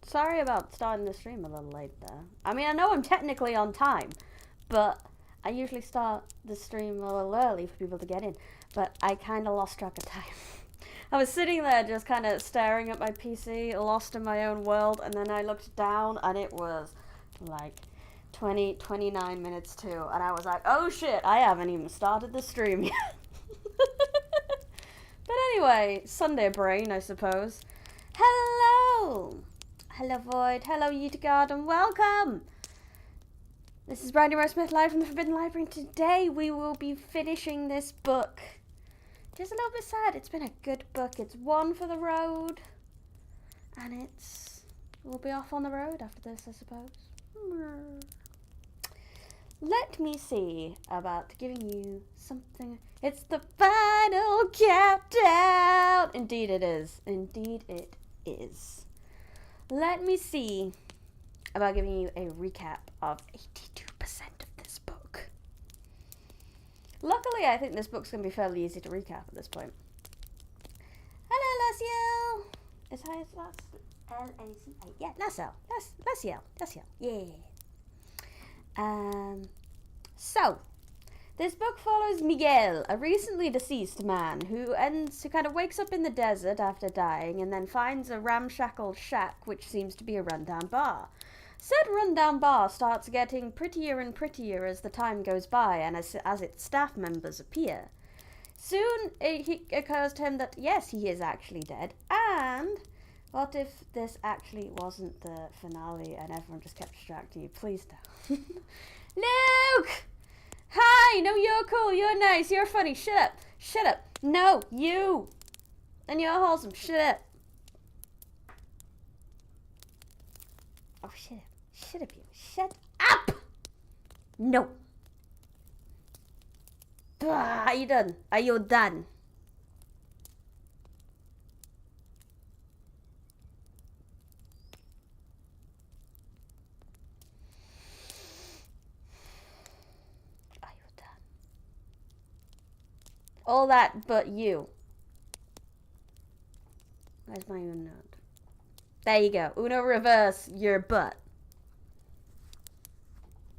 Sorry about starting the stream a little late there. I mean, I know I'm technically on time, but I usually start the stream a little early for people to get in. But I kind of lost track of time. I was sitting there just kind of staring at my PC, lost in my own world, and then I looked down and it was like 29 minutes to, and I was like, oh shit, I haven't even started the stream yet. But anyway, Sunday brain, I suppose. Hello! Hello Void, hello Utagard, and welcome! This is Brandy Rose Smith live from the Forbidden Library, and today we will be finishing this book. Just a little bit sad, it's been a good book. It's one for the road, and we'll be off on the road after this, I suppose. Let me see about giving you something. It's the final countdown! Indeed it is. Indeed it is. Let me see about giving you a recap of 82% of this book. Luckily, I think this book's going to be fairly easy to recap at this point. Hello, Laciel! Is how it's last? L-A-C-A. Yeah, Laciel. Laciel. Yeah. So, this book follows Miguel, a recently deceased man who kind of wakes up in the desert after dying and then finds a ramshackle shack which seems to be a rundown bar. Said rundown bar starts getting prettier and prettier as the time goes by and as its staff members appear. Soon it occurs to him that yes, he is actually dead, and what if this actually wasn't the finale and everyone just kept distracting you? Please don't. Luke! Hi! No, you're cool, you're nice, you're funny, shut up. No, you! And you're wholesome, shut up. Oh, shut up, you. Shut up! No. Are you done? Are you done? Are you done? All that but you. Where's my Uno? There you go. Uno reverse your butt.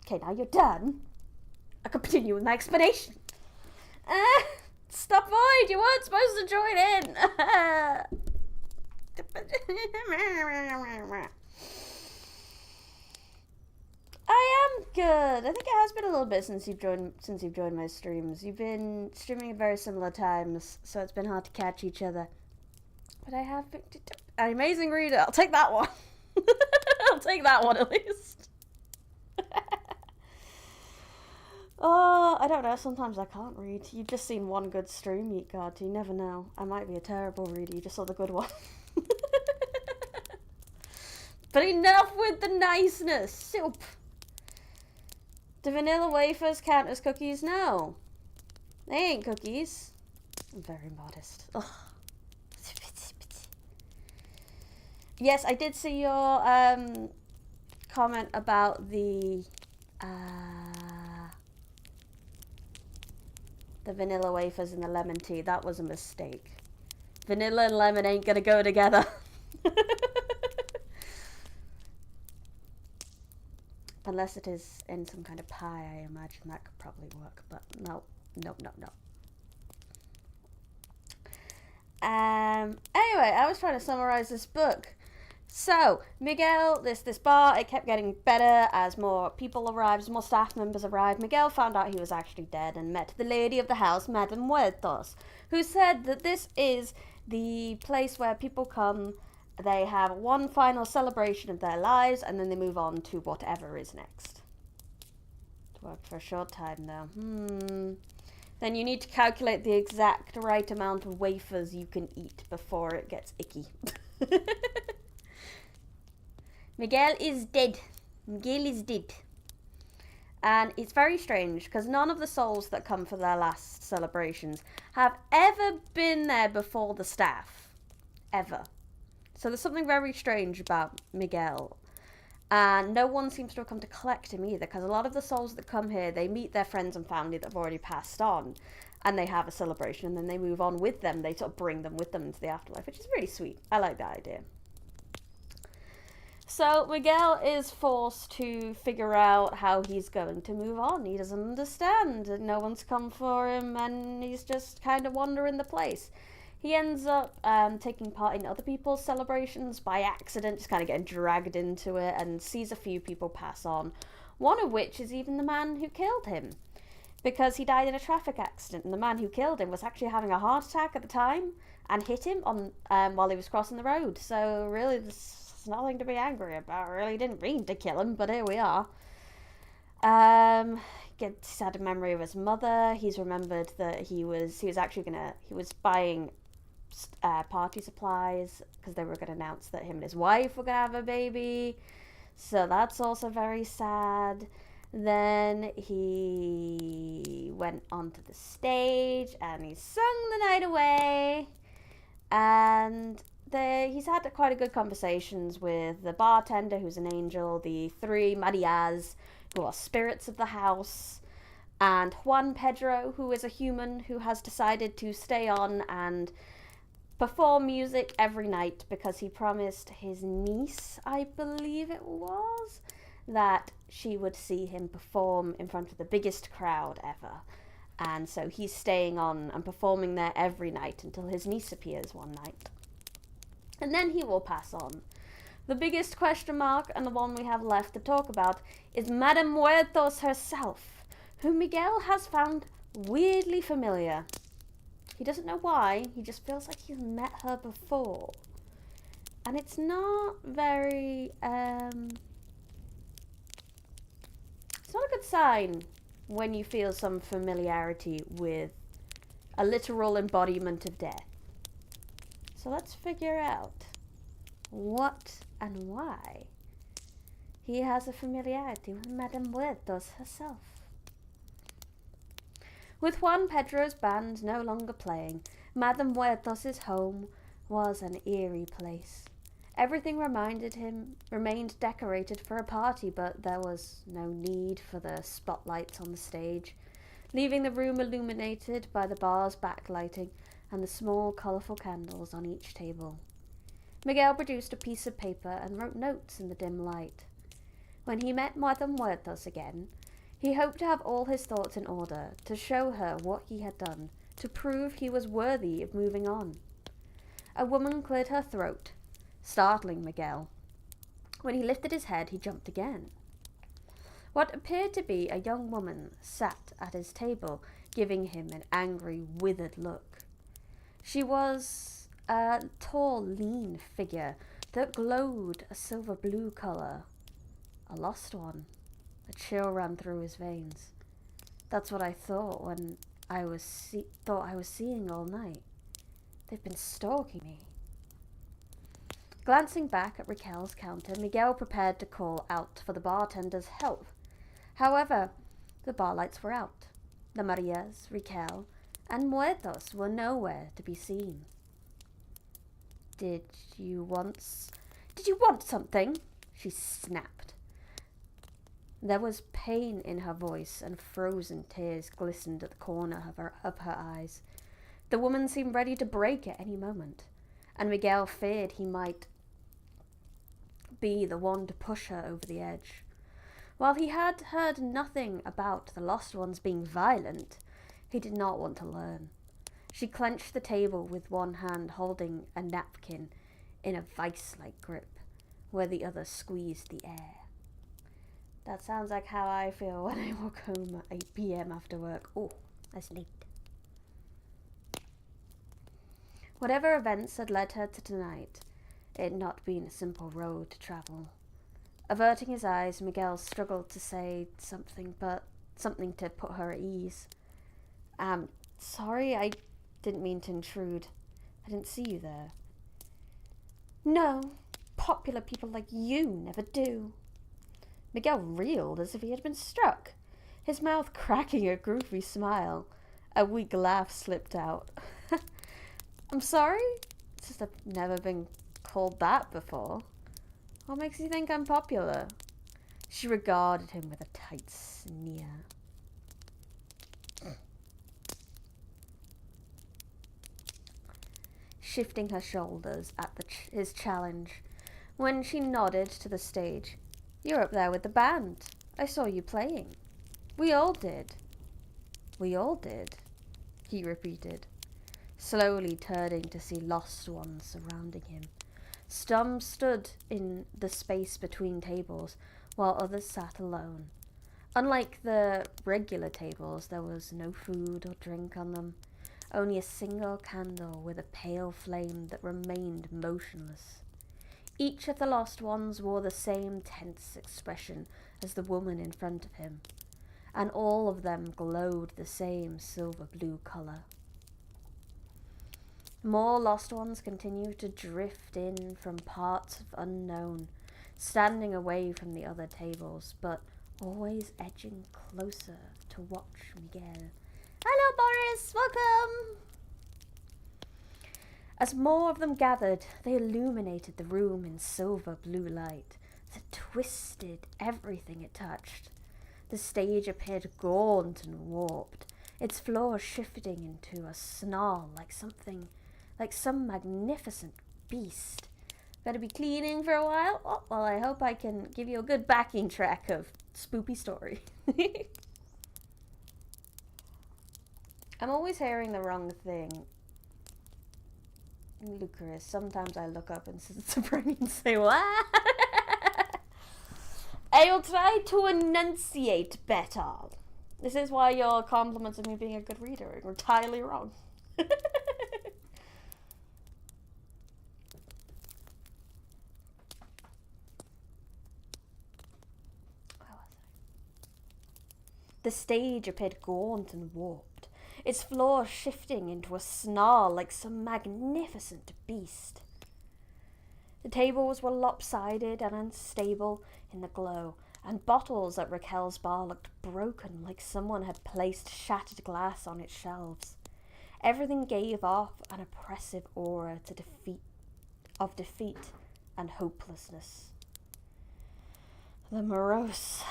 Okay, now you're done. I'll continue with my explanation. Stop, Void! You weren't supposed to join in! I am good. I think it has been a little bit since you've joined my streams. You've been streaming at very similar times, so it's been hard to catch each other. But I have been an amazing reader. I'll take that one. I'll take that one at least. Oh, I don't know. Sometimes I can't read. You've just seen one good stream, Eat God. You never know. I might be a terrible reader. You just saw the good one. But enough with the niceness. Soup. Do vanilla wafers count as cookies? No. They ain't cookies. I'm very modest. Ugh. Yes, I did see your comment about the vanilla wafers and the lemon tea. That was a mistake. Vanilla and lemon ain't gonna go together. Unless it is in some kind of pie, I imagine that could probably work. But no. Anyway, I was trying to summarize this book. So, Miguel, this bar, it kept getting better as more people arrived, more staff members arrived. Miguel found out he was actually dead and met the lady of the house, Madame Muertos, who said that this is the place where people come, they have one final celebration of their lives, and then they move on to whatever is next. It worked for a short time, though. Then you need to calculate the exact right amount of wafers you can eat before it gets icky. Miguel is dead. And it's very strange because none of the souls that come for their last celebrations have ever been there before the staff. Ever. So there's something very strange about Miguel. And no one seems to have come to collect him either, because a lot of the souls that come here, they meet their friends and family that have already passed on, and they have a celebration, and then they move on with them. They sort of bring them with them into the afterlife, which is really sweet. I like that idea. So Miguel is forced to figure out how he's going to move on. He doesn't understand. No one's come for him, and he's just kind of wandering the place. He ends up taking part in other people's celebrations by accident, just kind of getting dragged into it, and sees a few people pass on. One of which is even the man who killed him, because he died in a traffic accident, and the man who killed him was actually having a heart attack at the time and hit him on while he was crossing the road. So really, there's nothing to be angry about. Really, didn't mean to kill him, but here we are. Gets had a memory of his mother. He's remembered that he was buying party supplies because they were going to announce that him and his wife were going to have a baby. So that's also very sad. Then he went onto the stage and he sung the night away. And he's had quite a good conversations with the bartender, who's an angel, the three Marias, who are spirits of the house, and Juan Pedro, who is a human who has decided to stay on and perform music every night because he promised his niece, I believe it was, that she would see him perform in front of the biggest crowd ever. And so he's staying on and performing there every night until his niece appears one night. And then he will pass on. The biggest question mark, and the one we have left to talk about, is Madame Muertos herself, whom Miguel has found weirdly familiar. He doesn't know why, he just feels like he's met her before. And it's not very, it's not a good sign when you feel some familiarity with a literal embodiment of death. So let's figure out what and why he has a familiarity with Madame Muertos herself. With Juan Pedro's band no longer playing, Madame Muertos' home was an eerie place. Everything remained decorated for a party, but there was no need for the spotlights on the stage, leaving the room illuminated by the bar's backlighting and the small, colourful candles on each table. Miguel produced a piece of paper and wrote notes in the dim light. When he met Madame Muertos again, he hoped to have all his thoughts in order, to show her what he had done, to prove he was worthy of moving on. A woman cleared her throat, startling Miguel. When he lifted his head, he jumped again. What appeared to be a young woman sat at his table, giving him an angry, withered look. She was a tall, lean figure that glowed a silver-blue colour. A lost one. A chill ran through his veins. That's what I thought when I was seeing all night. They've been stalking me. Glancing back at Raquel's counter, Miguel prepared to call out for the bartender's help. However, the bar lights were out. The Marias, Raquel, and Muertos were nowhere to be seen. Did you want something? She snapped. There was pain in her voice, and frozen tears glistened at the corner of her eyes. The woman seemed ready to break at any moment, and Miguel feared he might be the one to push her over the edge. While he had heard nothing about the lost ones being violent, he did not want to learn. She clenched the table with one hand holding a napkin in a vice-like grip, where the other squeezed the air. That sounds like how I feel when I walk home at 8 p.m. after work. Oh, that's late. Whatever events had led her to tonight, it had not been a simple road to travel. Averting his eyes, Miguel struggled to say something to put her at ease. Sorry, I didn't mean to intrude. I didn't see you there. No, popular people like you never do. Miguel reeled as if he had been struck, his mouth cracking a goofy smile. A weak laugh slipped out. I'm sorry? It's just I've never been called that before. What makes you think I'm popular? She regarded him with a tight sneer. Shifting her shoulders at his challenge, when she nodded to the stage. "You're up there with the band. I saw you playing." "We all did." "We all did," he repeated, slowly turning to see lost ones surrounding him. Some stood in the space between tables, while others sat alone. Unlike the regular tables, there was no food or drink on them, only a single candle with a pale flame that remained motionless. Each of the lost ones wore the same tense expression as the woman in front of him, and all of them glowed the same silver blue color. More lost ones continued to drift in from parts of unknown, standing away from the other tables, but always edging closer to watch Miguel. "Hello, Boris! Welcome!" As more of them gathered, they illuminated the room in silver blue light that twisted everything it touched. The stage appeared gaunt and warped, its floor shifting into a snarl like some magnificent beast. "Better be cleaning for a while? Oh, well, I hope I can give you a good backing track of spoopy story." I'm always hearing the wrong thing. Lucas, sometimes I look up and say, "What?" I will try to enunciate better. This is why your compliments of me being a good reader are entirely wrong. The stage appeared gaunt and warped, its floor shifting into a snarl like some magnificent beast. The tables were lopsided and unstable in the glow, and bottles at Raquel's bar looked broken, like someone had placed shattered glass on its shelves. Everything gave off an oppressive aura of defeat and hopelessness. The morose.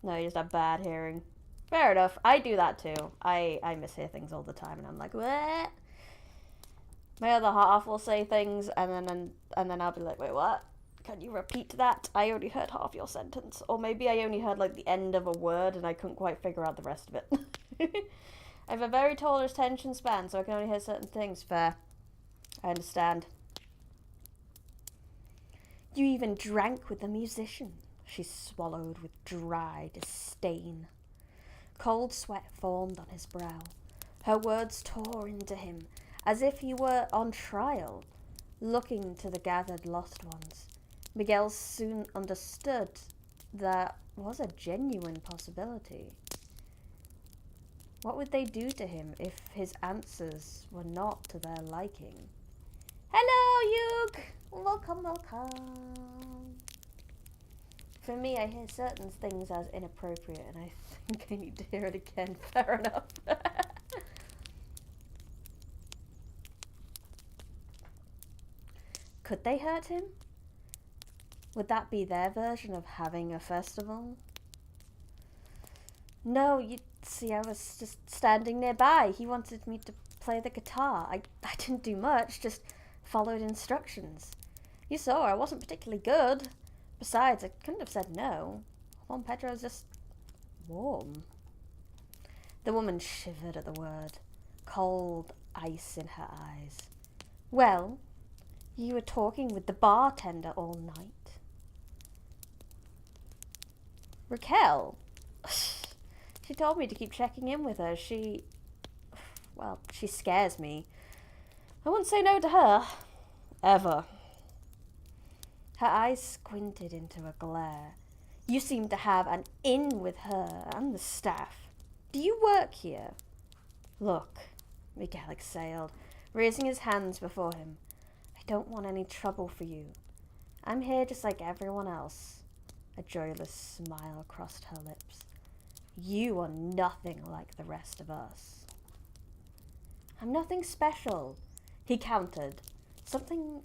No, you just have bad hearing. Fair enough. I do that too. I mishear things all the time, and I'm like, what? My other half will say things, and then I'll be like, wait, what? Can you repeat that? I only heard half your sentence. Or maybe I only heard like the end of a word and I couldn't quite figure out the rest of it. I have a very tall attention span, so I can only hear certain things. Fair. I understand. "You even drank with the musician," she swallowed with dry disdain. Cold sweat formed on his brow. Her words tore into him, as if he were on trial, looking to the gathered lost ones. Miguel soon understood that was a genuine possibility. What would they do to him if his answers were not to their liking? "Hello, Yug! Welcome, welcome." For me, I hear certain things as inappropriate, and I think I need to hear it again. Fair enough. Could they hurt him? Would that be their version of having a festival? "No, you see, I was just standing nearby. He wanted me to play the guitar. I didn't do much, just followed instructions. You saw I wasn't particularly good. Besides, I couldn't have said no. Juan Pedro's just warm." The woman shivered at the word, cold ice in her eyes. "Well, you were talking with the bartender all night." "Raquel? She told me to keep checking in with her. She scares me. I wouldn't say no to her. Ever." Her eyes squinted into a glare. "You seem to have an in with her and the staff. Do you work here?" "Look," Miguel exhaled, raising his hands before him. "I don't want any trouble for you. I'm here just like everyone else." A joyless smile crossed her lips. "You are nothing like the rest of us." "I'm nothing special," he countered. Something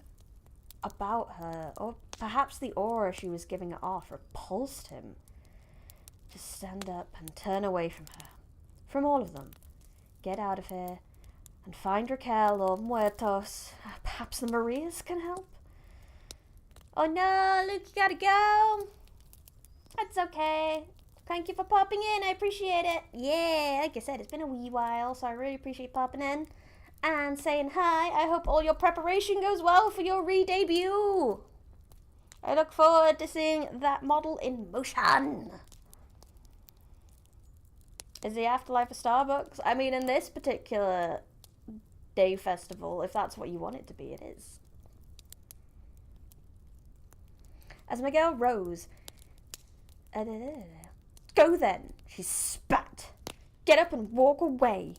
about her, or perhaps the aura she was giving off, repulsed him. To stand up and turn away from her. From all of them. Get out of here and find Raquel or muertos. Perhaps the Marias can help? Oh no, Luke, you gotta go. That's okay. Thank you for popping in. I appreciate it. Yeah, like I said, it's been a wee while, so I really appreciate popping in and saying hi. I hope all your preparation goes well for your re-debut. I look forward to seeing that model in motion. Is the afterlife a Starbucks? I mean, in this particular day festival, if that's what you want it to be, it is. As Miguel rose, go then, she spat. Get up and walk away.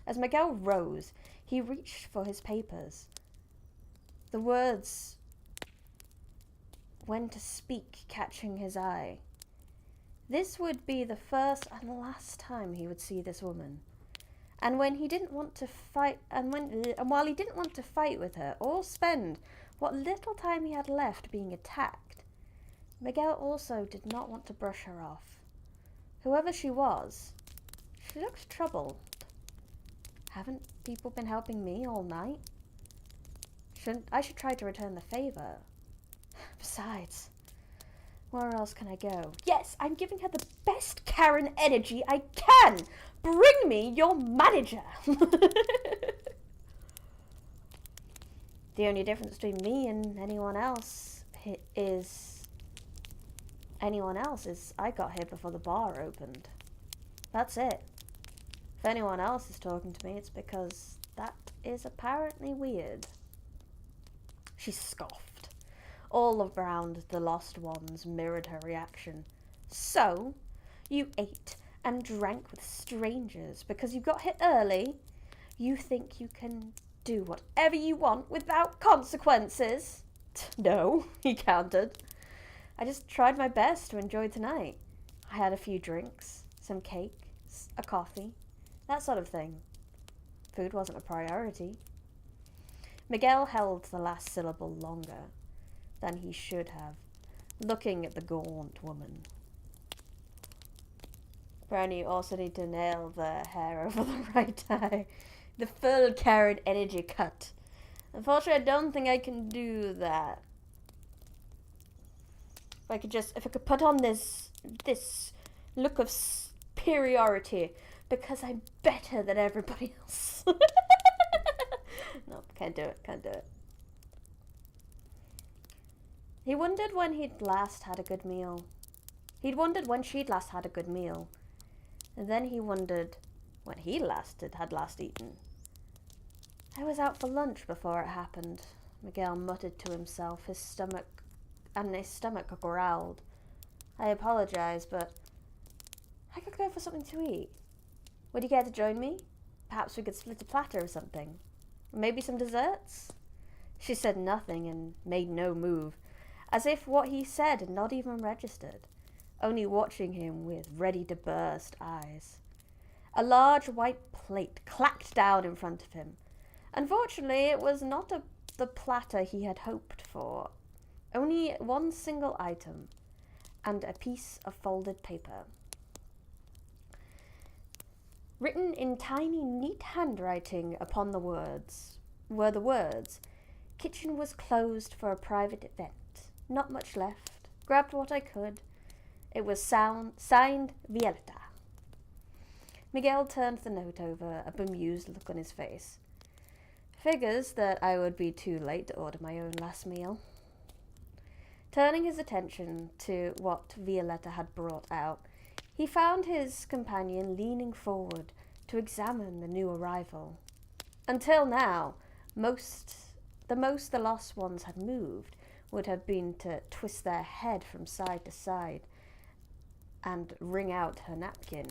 As Miguel rose, he reached for his papers. The words when to speak catching his eye. This would be the first and last time he would see this woman. And when he didn't want to fight, and while he didn't want to fight with her or spend what little time he had left being attacked, Miguel also did not want to brush her off. Whoever she was, she looked troubled. Haven't people been helping me all night? I should try to return the favor. Besides, where else can I go? Yes, I'm giving her the best Karen energy I can. Bring me your manager. The only difference between me and anyone else is I got here before the bar opened. That's it. If anyone else is talking to me, it's because that is apparently weird. She scoffed. All around the lost ones mirrored her reaction. So, you ate and drank with strangers because you got here early? You think you can do whatever you want without consequences? No, he countered. I just tried my best to enjoy tonight. I had a few drinks, some cake, a coffee, that sort of thing. Food wasn't a priority. Miguel held the last syllable longer than he should have, looking at the gaunt woman. Brownie, you also need to nail the hair over the right eye. The full Karen energy cut. Unfortunately, I don't think I can do that. If I could put on this look of superiority because I'm better than everybody else. Nope, can't do it. He wondered when she'd last had a good meal. And then he wondered when he had last eaten. I was out for lunch before it happened, Miguel muttered to himself, his stomach growled. I apologize, but I could go for something to eat. Would you care to join me? Perhaps we could split a platter or something. Maybe some desserts? She said nothing and made no move, as if what he said had not even registered, only watching him with ready-to-burst eyes. A large white plate clacked down in front of him. Unfortunately, it was not the platter he had hoped for. Only one single item, and a piece of folded paper. Written in tiny, neat handwriting upon the words were the words, "Kitchen was closed for a private event. Not much left. Grabbed what I could." It was signed Violeta. Miguel turned the note over, a bemused look on his face. Figures that I would be too late to order my own last meal. Turning his attention to what Violeta had brought out, he found his companion leaning forward to examine the new arrival. Until now, the most the lost ones had moved would have been to twist their head from side to side and wring out her napkin.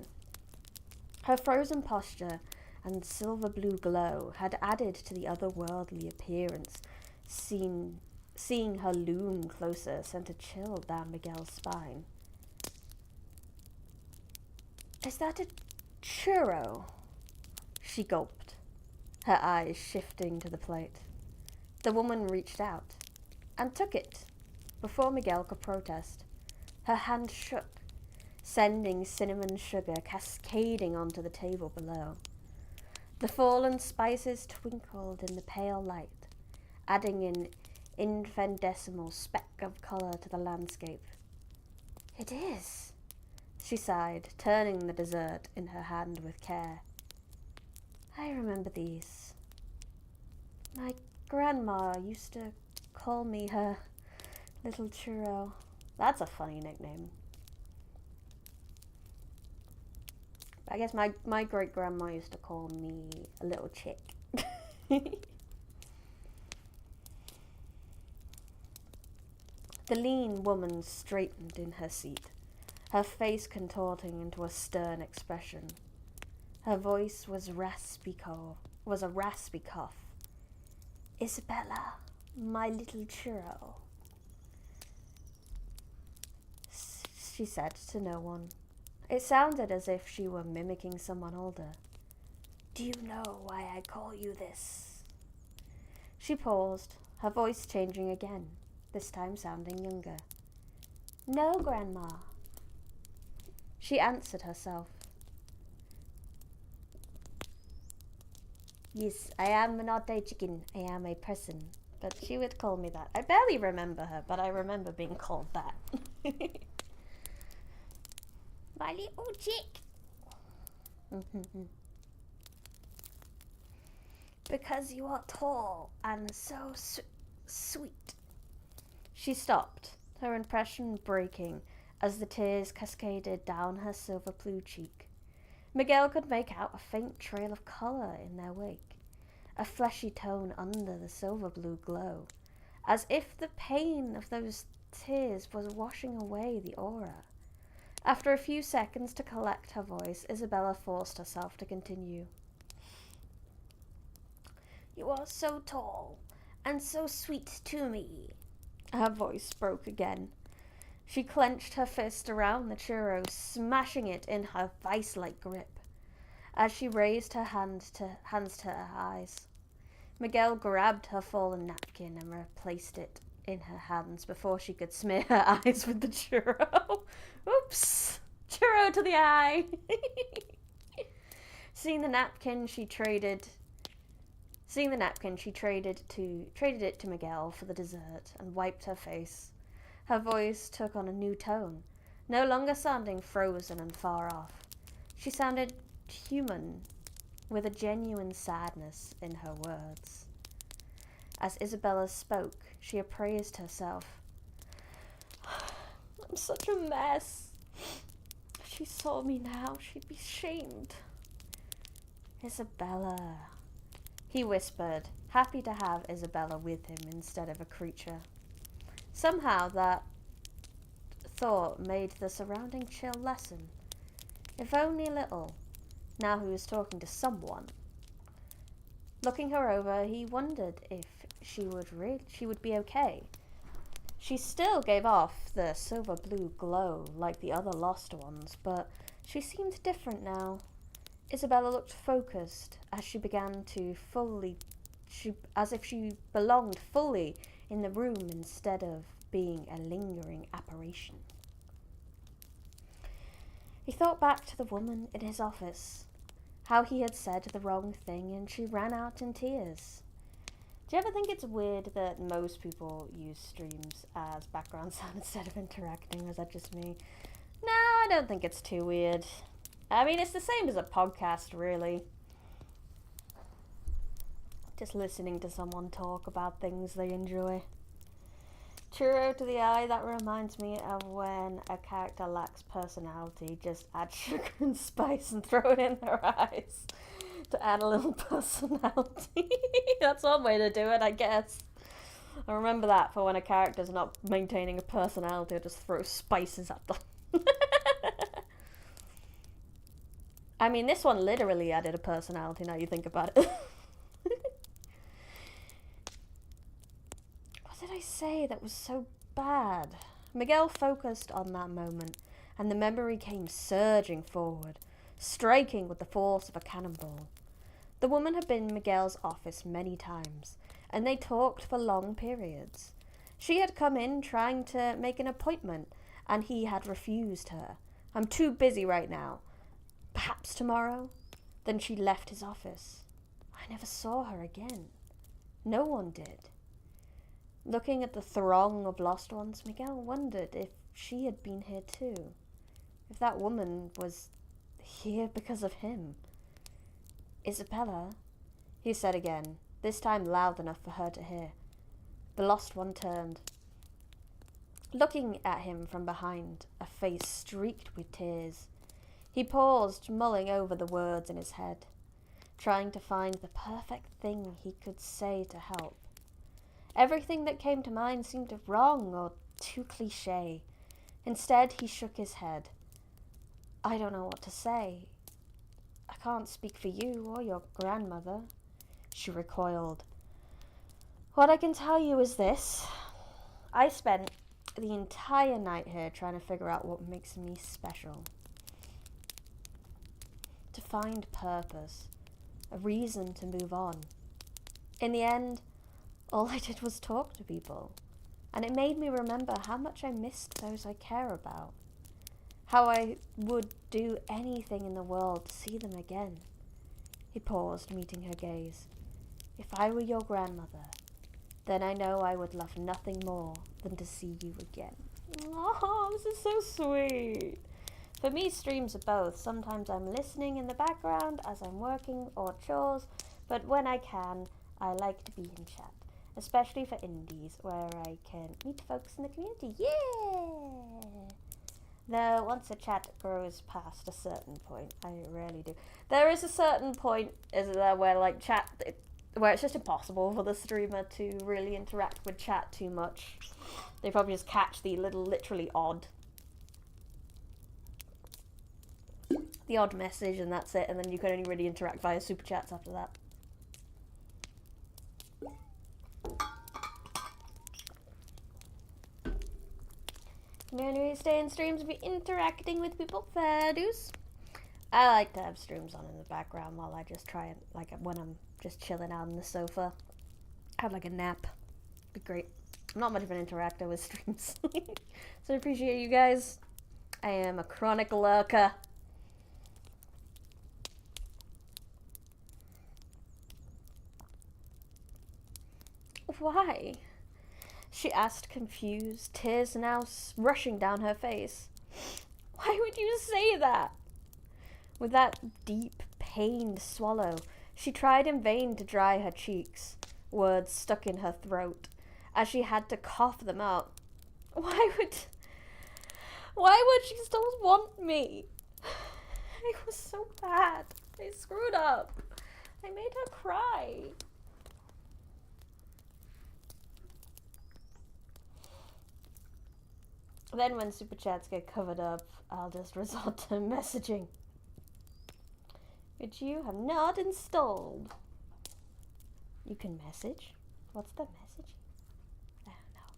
Her frozen posture and silver blue glow had added to the otherworldly appearance. Seeing her loom closer sent a chill down Miguel's spine. Is that a churro? She gulped, her eyes shifting to the plate. The woman reached out and took it before Miguel could protest. Her hand shook, sending cinnamon sugar cascading onto the table below. The fallen spices twinkled in the pale light, adding an infinitesimal speck of colour to the landscape. It is, she sighed, turning the dessert in her hand with care. I remember these. My grandma used to call me her little churro. That's a funny nickname. I guess my great-grandma used to call me a little chick. The lean woman straightened in her seat, her face contorting into a stern expression. Her voice was a raspy cough. Isabella, my little churro, she said to no one. It sounded as if she were mimicking someone older. Do you know why I call you this? She paused, her voice changing again, this time sounding younger. No, Grandma. She answered herself. Yes, I am not a chicken, I am a person. But she would call me that. I barely remember her, but I remember being called that. My little chick. Because you are tall and so sweet. She stopped, her impression breaking as the tears cascaded down her silver blue cheek. Miguel could make out a faint trail of colour in their wake, a fleshy tone under the silver blue glow, as if the pain of those tears was washing away the aura. After a few seconds to collect her voice, Isabella forced herself to continue. You are so tall and so sweet to me. Her voice broke again. She clenched her fist around the churro, smashing it in her vice-like grip. As she raised her hands to her eyes, Miguel grabbed her fallen napkin and replaced it in her hands before she could smear her eyes with the churro. Oops! Churro to the eye! Seeing the napkin, she traded it to Miguel for the dessert and wiped her face. Her voice took on a new tone, no longer sounding frozen and far off. She sounded human, with a genuine sadness in her words. As Isabella spoke, she appraised herself. I'm such a mess. If she saw me now, she'd be shamed. Isabella, he whispered, happy to have Isabella with him instead of a creature. Somehow that thought made the surrounding chill lessen, if only a little, now he was talking to someone. Looking her over, he wondered if she would be okay. She still gave off the silver blue glow like the other lost ones, but she seemed different now. Isabella looked focused as she began to as if she belonged fully in the room instead of being a lingering apparition. He thought back to the woman in his office, how he had said the wrong thing and she ran out in tears. Do you ever think it's weird that most people use streams as background sound instead of interacting, or is that just me? No, I don't think it's too weird. I mean, it's the same as a podcast, really. Just listening to someone talk about things they enjoy. Churro to the eye, that reminds me of when a character lacks personality, just add sugar and spice and throw it in their eyes to add a little personality. That's one way to do it, I guess. I remember that for when a character's not maintaining a personality, just throw spices at them. I mean, this one literally added a personality, now you think about it. What did I say that was so bad? Miguel focused on that moment, and the memory came surging forward, striking with the force of a cannonball. The woman had been in Miguel's office many times, and they talked for long periods. She had come in trying to make an appointment, and he had refused her. I'm too busy right now. Perhaps tomorrow? Then she left his office. I never saw her again. No one did. Looking at the throng of lost ones, Miguel wondered if she had been here too. If that woman was here because of him. Isabella, he said again, this time loud enough for her to hear. The lost one turned. Looking at him from behind, a face streaked with tears. He paused, mulling over the words in his head, trying to find the perfect thing he could say to help. Everything that came to mind seemed wrong or too cliché. Instead, he shook his head. I don't know what to say. I can't speak for you or your grandmother. She recoiled. What I can tell you is this. I spent the entire night here trying to figure out what makes me special. To find purpose, a reason to move on. In the end, all I did was talk to people, and it made me remember how much I missed those I care about. How I would do anything in the world to see them again. He paused, meeting her gaze. If I were your grandmother, then I know I would love nothing more than to see you again. Oh, this is so sweet. For me, streams are both. Sometimes I'm listening in the background as I'm working or chores, but when I can, I like to be in chat, especially for indies, where I can meet folks in the community. Yeah! Though once a chat grows past a certain point, I rarely do. There is a certain point, isn't there, where like chat, where it's just impossible for the streamer to really interact with chat too much. They probably just catch the literally odd message, and that's it, and then you can only really interact via super chats after that. Anyway, stay in streams if you're interacting with people. Fair dues. I like to have streams on in the background while I just try it, like when I'm just chilling out on the sofa. Have like a nap. Be great. I'm not much of an interactor with streams. So I appreciate you guys. I am a chronic lurker. Why? She asked, confused, tears now rushing down her face. Why would you say that? With that deep, pained swallow, she tried in vain to dry her cheeks, words stuck in her throat, as she had to cough them out. Why would she still want me? It was so bad. I screwed up. I made her cry. Then when super chats get covered up, I'll just resort to messaging, which you have not installed. You can message? What's the message? I don't know.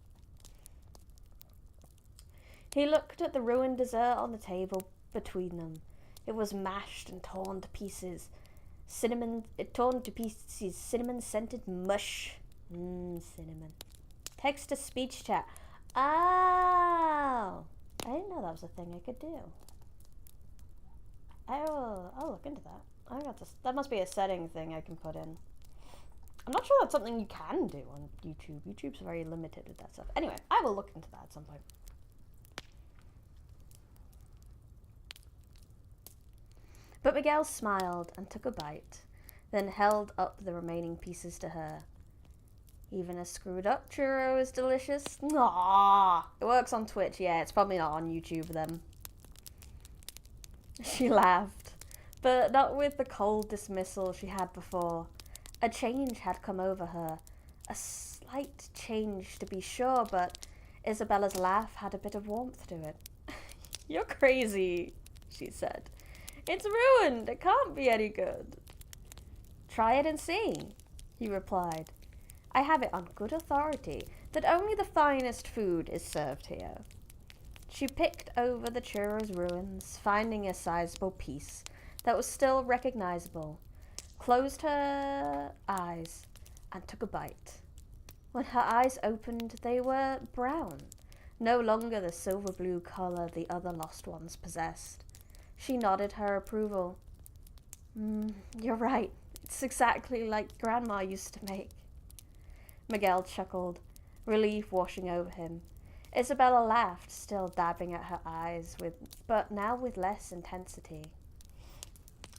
He looked at the ruined dessert on the table between them. It was mashed and torn to pieces. Cinnamon-scented mush. Cinnamon. Text-to-speech chat. Oh, I didn't know that was a thing I could do. I'll look into that. That must be a setting thing I can put in. I'm not sure that's something you can do on YouTube. YouTube's very limited with that stuff. Anyway, I will look into that at some point. But Miguel smiled and took a bite, then held up the remaining pieces to her. Even a screwed up churro is delicious. Aww. It works on Twitch, yeah, it's probably not on YouTube then. She laughed, but not with the cold dismissal she had before. A change had come over her. A slight change, to be sure, but Isabella's laugh had a bit of warmth to it. You're crazy, she said. It's ruined. It can't be any good. Try it and see, he replied. I have it on good authority that only the finest food is served here. She picked over the churro's ruins, finding a sizable piece that was still recognizable, closed her eyes, and took a bite. When her eyes opened, they were brown, no longer the silver blue color the other lost ones possessed. She nodded her approval. You're right. It's exactly like Grandma used to make. Miguel chuckled, relief washing over him. Isabella laughed, still dabbing at her eyes, but now with less intensity.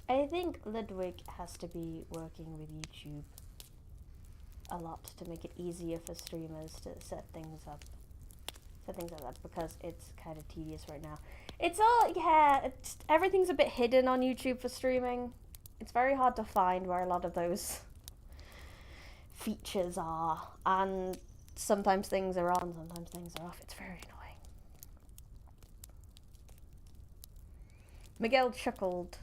I think Ludwig has to be working with YouTube a lot to make it easier for streamers to set things up like that, because it's kind of tedious right now. It's all, everything's a bit hidden on YouTube for streaming. It's very hard to find where a lot of those features are, and sometimes things are on, sometimes things are off. It's very annoying. Miguel chuckled.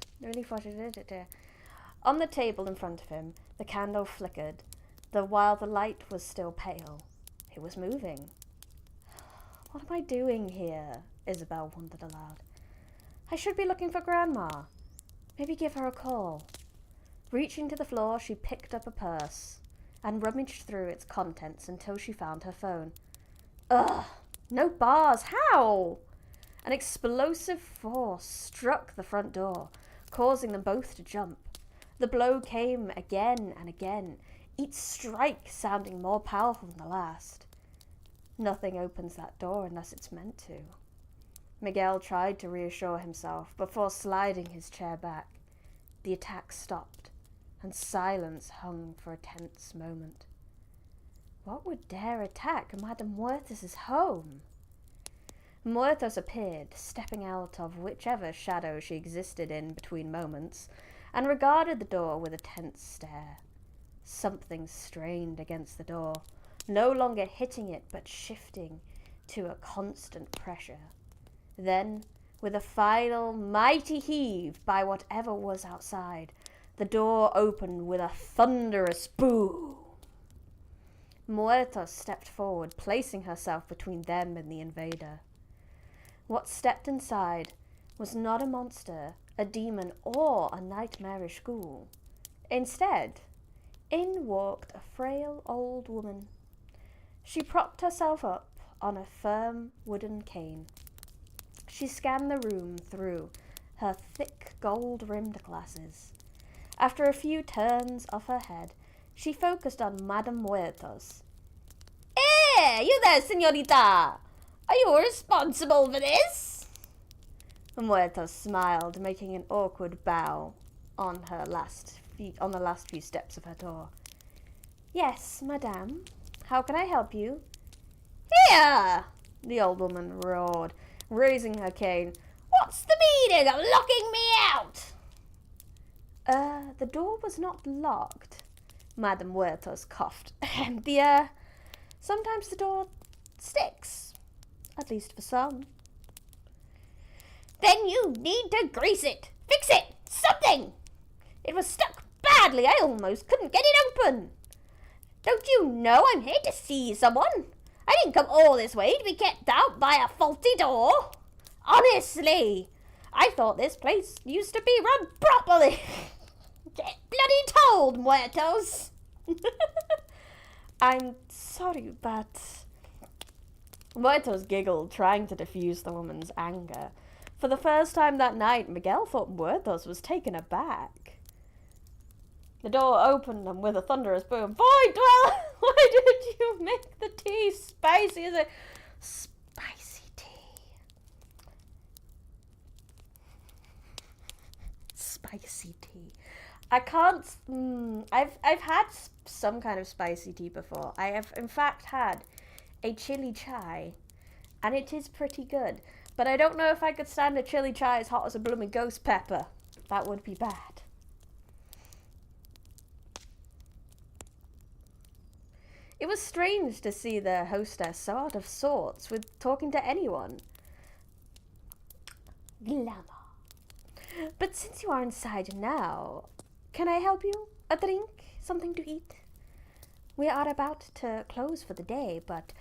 On the table in front of him, the candle flickered, while the light was still pale. It was moving. What am I doing here? Isabel wondered aloud. I should be looking for Grandma. Maybe give her a call. Reaching to the floor, she picked up a purse and rummaged through its contents until she found her phone. Ugh! No bars! How? An explosive force struck the front door, causing them both to jump. The blow came again and again, each strike sounding more powerful than the last. Nothing opens that door unless it's meant to. Miguel tried to reassure himself before sliding his chair back. The attack stopped, and silence hung for a tense moment. What would dare attack Madame Muertes' home? Muertes appeared, stepping out of whichever shadow she existed in between moments, and regarded the door with a tense stare. Something strained against the door, no longer hitting it but shifting to a constant pressure. Then, with a final mighty heave by whatever was outside, the door opened with a thunderous boom. Muertes stepped forward, placing herself between them and the invader. What stepped inside was not a monster, a demon, or a nightmarish ghoul. Instead, in walked a frail old woman. She propped herself up on a firm wooden cane. She scanned the room through her thick gold-rimmed glasses. After a few turns of her head, she focused on Madame Muertes. You there, señorita! Are you responsible for this? Muertes smiled, making an awkward bow on the last few steps of her door. Yes, madame. How can I help you? Here! The old woman roared, raising her cane. What's the meaning of locking me out? The door was not locked. Madame Huertas coughed. Sometimes the door sticks. At least for some. Then you need to grease it. Fix it. Something. It was stuck badly. I almost couldn't get it open. Don't you know I'm here to see someone? I didn't come all this way to be kept out by a faulty door. Honestly, I thought this place used to be run properly. Get bloody told, muertos. I'm sorry, but... Muertos giggled, trying to diffuse the woman's anger. For the first time that night, Miguel thought Muertos was taken aback. The door opened, and with a thunderous boom, Boy, Dweller, why did you make the tea spicy as a... Spicy tea. Spicy tea. I can't... I've had some kind of spicy tea before. I have, in fact, had a chili chai, and it is pretty good. But I don't know if I could stand a chili chai as hot as a blooming ghost pepper. That would be bad. It was strange to see their hostess so out of sorts with talking to anyone. Glamour. But since you are inside now, can I help you? A drink? Something to eat? We are about to close for the day, but...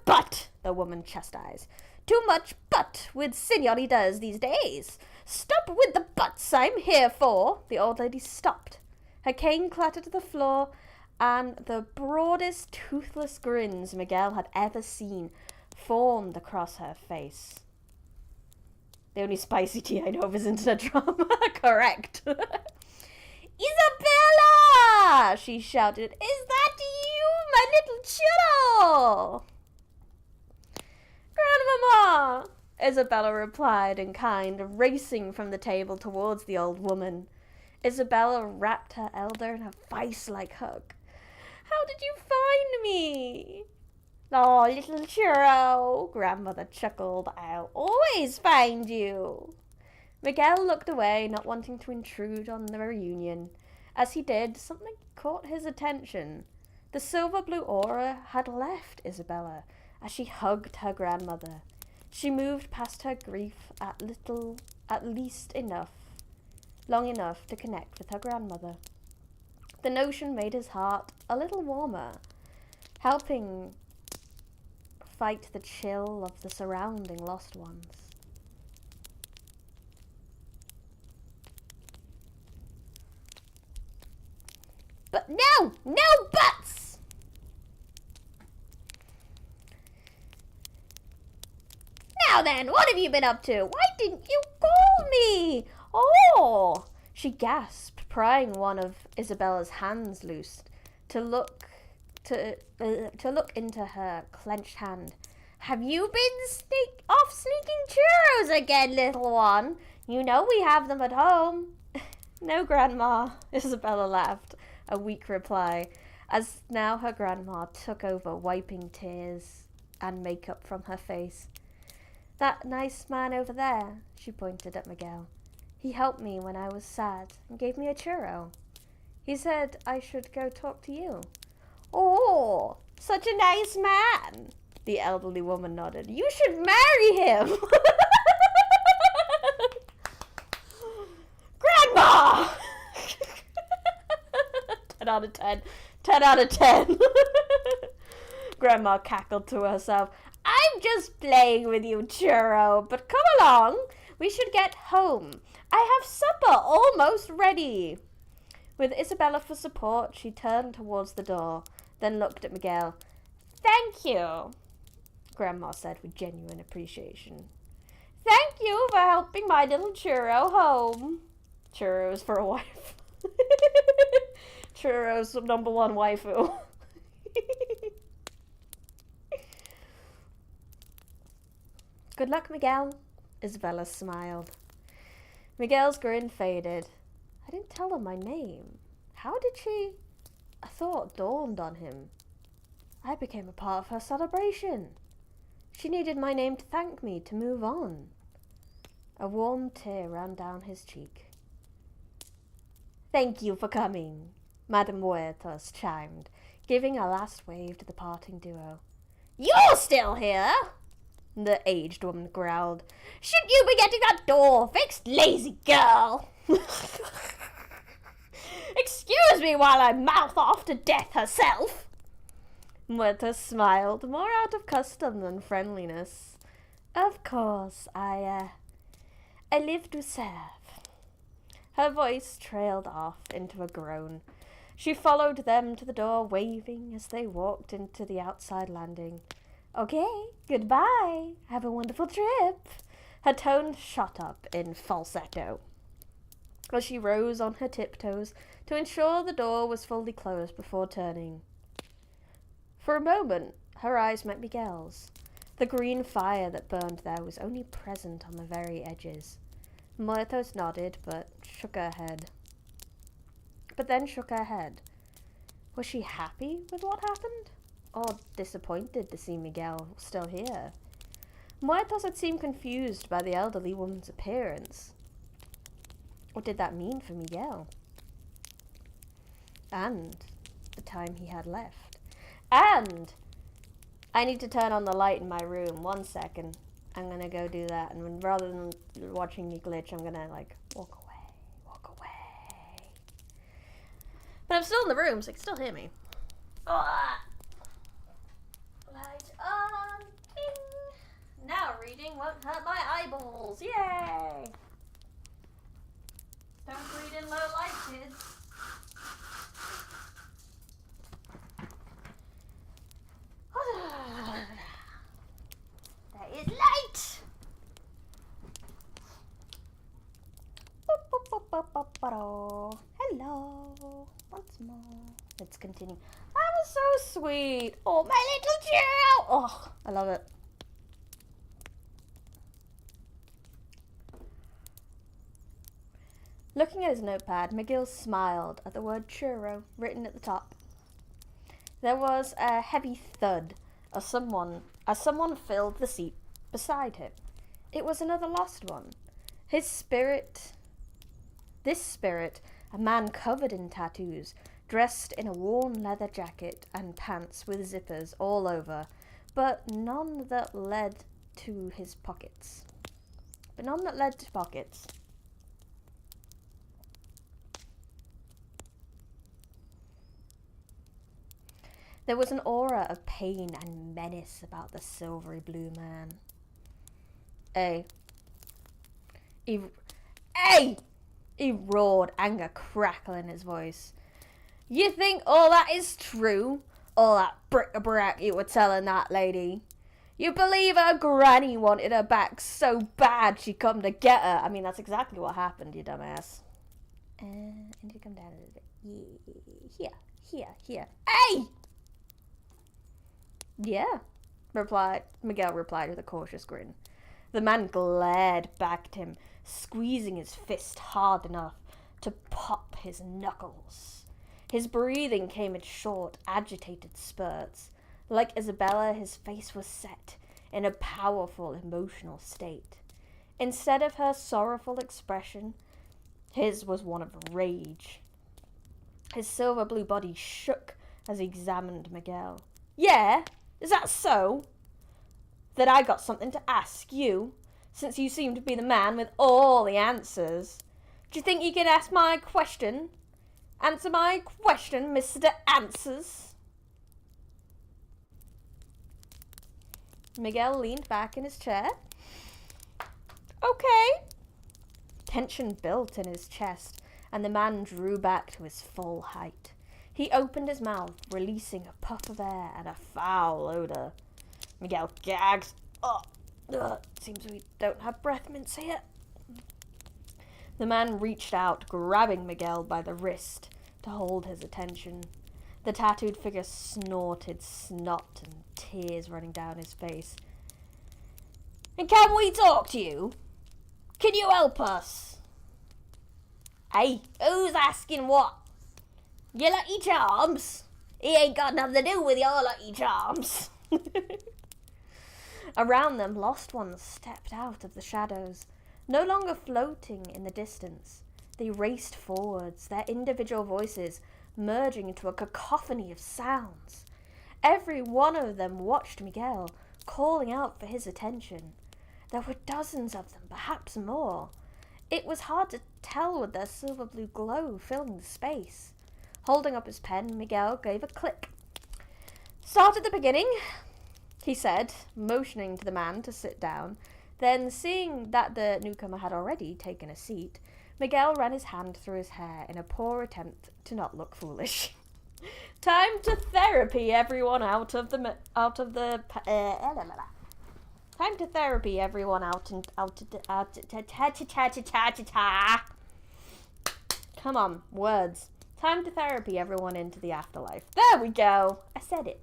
But, the woman chastised. Too much but with senoritas these days. Stop with the buts I'm here for. The old lady stopped. Her cane clattered to the floor, and the broadest toothless grins Miguel had ever seen formed across her face. The only spicy tea I know of is internet drama. Correct. Isabella! She shouted. Is that you, my little churro? Grandmama! Isabella replied in kind, racing from the table towards the old woman. Isabella wrapped her elder in a vice-like hug. How did you find me? Oh, little churro, Grandmother chuckled. I'll always find you. Miguel looked away, not wanting to intrude on the reunion. As he did, something caught his attention. The silver blue aura had left Isabella as she hugged her grandmother. She moved past her grief at least long enough to connect with her grandmother. The notion made his heart a little warmer, helping fight the chill of the surrounding lost ones. But no buts! Now then, what have you been up to? Why didn't you call me? Oh! She gasped, prying one of Isabella's hands loose to look into her clenched hand. Have you been sneaking churros again, little one? You know we have them at home. No, Grandma, Isabella laughed, a weak reply, as now her grandma took over wiping tears and makeup from her face. That nice man over there, she pointed at Miguel. He helped me when I was sad and gave me a churro. He said I should go talk to you. Oh, such a nice man, the elderly woman nodded. You should marry him. Grandma! 10 out of 10. 10 out of 10. Grandma cackled to herself. I'm just playing with you, churro, but come along. We should get home. I have supper almost ready. With Isabella for support, she turned towards the door, then looked at Miguel. Thank you, Grandma said with genuine appreciation. Thank you for helping my little churro home. Churros for a wife. Churros #1 waifu. Good luck, Miguel, Isabella smiled. Miguel's grin faded. I didn't tell her my name. How did she? A thought dawned on him. I became a part of her celebration. She needed my name to thank me to move on. A warm tear ran down his cheek. Thank you for coming, Madame Huertas chimed, giving a last wave to the parting duo. You're still here? The aged woman growled. Should you be getting that door fixed, lazy girl? Excuse me while I mouth off to death herself. Muerta smiled, more out of custom than friendliness. Of course, I live to serve. Her voice trailed off into a groan. She followed them to the door, waving as they walked into the outside landing. Okay, goodbye. Have a wonderful trip. Her tone shot up in falsetto as she rose on her tiptoes to ensure the door was fully closed before turning. For a moment, her eyes met Miguel's. The green fire that burned there was only present on the very edges. Muertos nodded, but then shook her head. Was she happy with what happened? Or disappointed to see Miguel still here? Muertos had seemed confused by the elderly woman's appearance. What did that mean for Miguel? And the time he had left. And I need to turn on the light in my room. 1 second. I'm gonna go do that. And rather than watching me glitch, I'm gonna walk away. But I'm still in the room, so you can still hear me. Ugh. Light on. Ding. Now reading won't hurt my eyeballs. Yay! Don't read in low light, kids. There is light! Hello. continue. That was so sweet. Oh, my little churro. Oh, I love it. Looking at his notepad, Miguel smiled at the word churro written at the top. There was a heavy thud as someone filled the seat beside him. It was another lost one. This spirit, a man covered in tattoos, dressed in a worn leather jacket and pants with zippers all over, but none that led to his pockets. There was an aura of pain and menace about the silvery blue man. Hey! He roared, anger crackling in his voice. You think all that is true? All that bric-a-brac you were telling that lady? You believe her granny wanted her back so bad she come to get her? I mean, that's exactly what happened, you dumbass. And you come down a little bit. Here. Hey! Yeah, Miguel replied with a cautious grin. The man glared back at him, squeezing his fist hard enough to pop his knuckles. His breathing came in short, agitated spurts. Like Isabella, his face was set in a powerful emotional state. Instead of her sorrowful expression, his was one of rage. His silver blue body shook as he examined Miguel. Yeah, is that so? That I got something to ask you, since you seem to be the man with all the answers. Do you think you can ask my question? Answer my question, Mr. Answers. Miguel leaned back in his chair. Okay. Tension built in his chest, and the man drew back to his full height. He opened his mouth, releasing a puff of air and a foul odor. Miguel gagged. Seems we don't have breath mints here. The man reached out, grabbing Miguel by the wrist to hold his attention. The tattooed figure snorted snot and tears running down his face. And can we talk to you? Can you help us? Hey, who's asking what? Your lucky charms? He ain't got nothing to do with your lucky charms. Around them, lost ones stepped out of the shadows, no longer floating in the distance. They raced forwards, their individual voices merging into a cacophony of sounds. Every one of them watched Miguel, calling out for his attention. There were dozens of them, perhaps more. It was hard to tell with their silver blue glow filling the space. Holding up his pen, Miguel gave a click. Start at the beginning, he said, motioning to the man to sit down. Then, seeing that the newcomer had already taken a seat, Miguel ran his hand through his hair in a poor attempt to not look foolish. Time to therapy, everyone Time to therapy, everyone Come on, words. Time to therapy, everyone into the afterlife. There we go. I said it.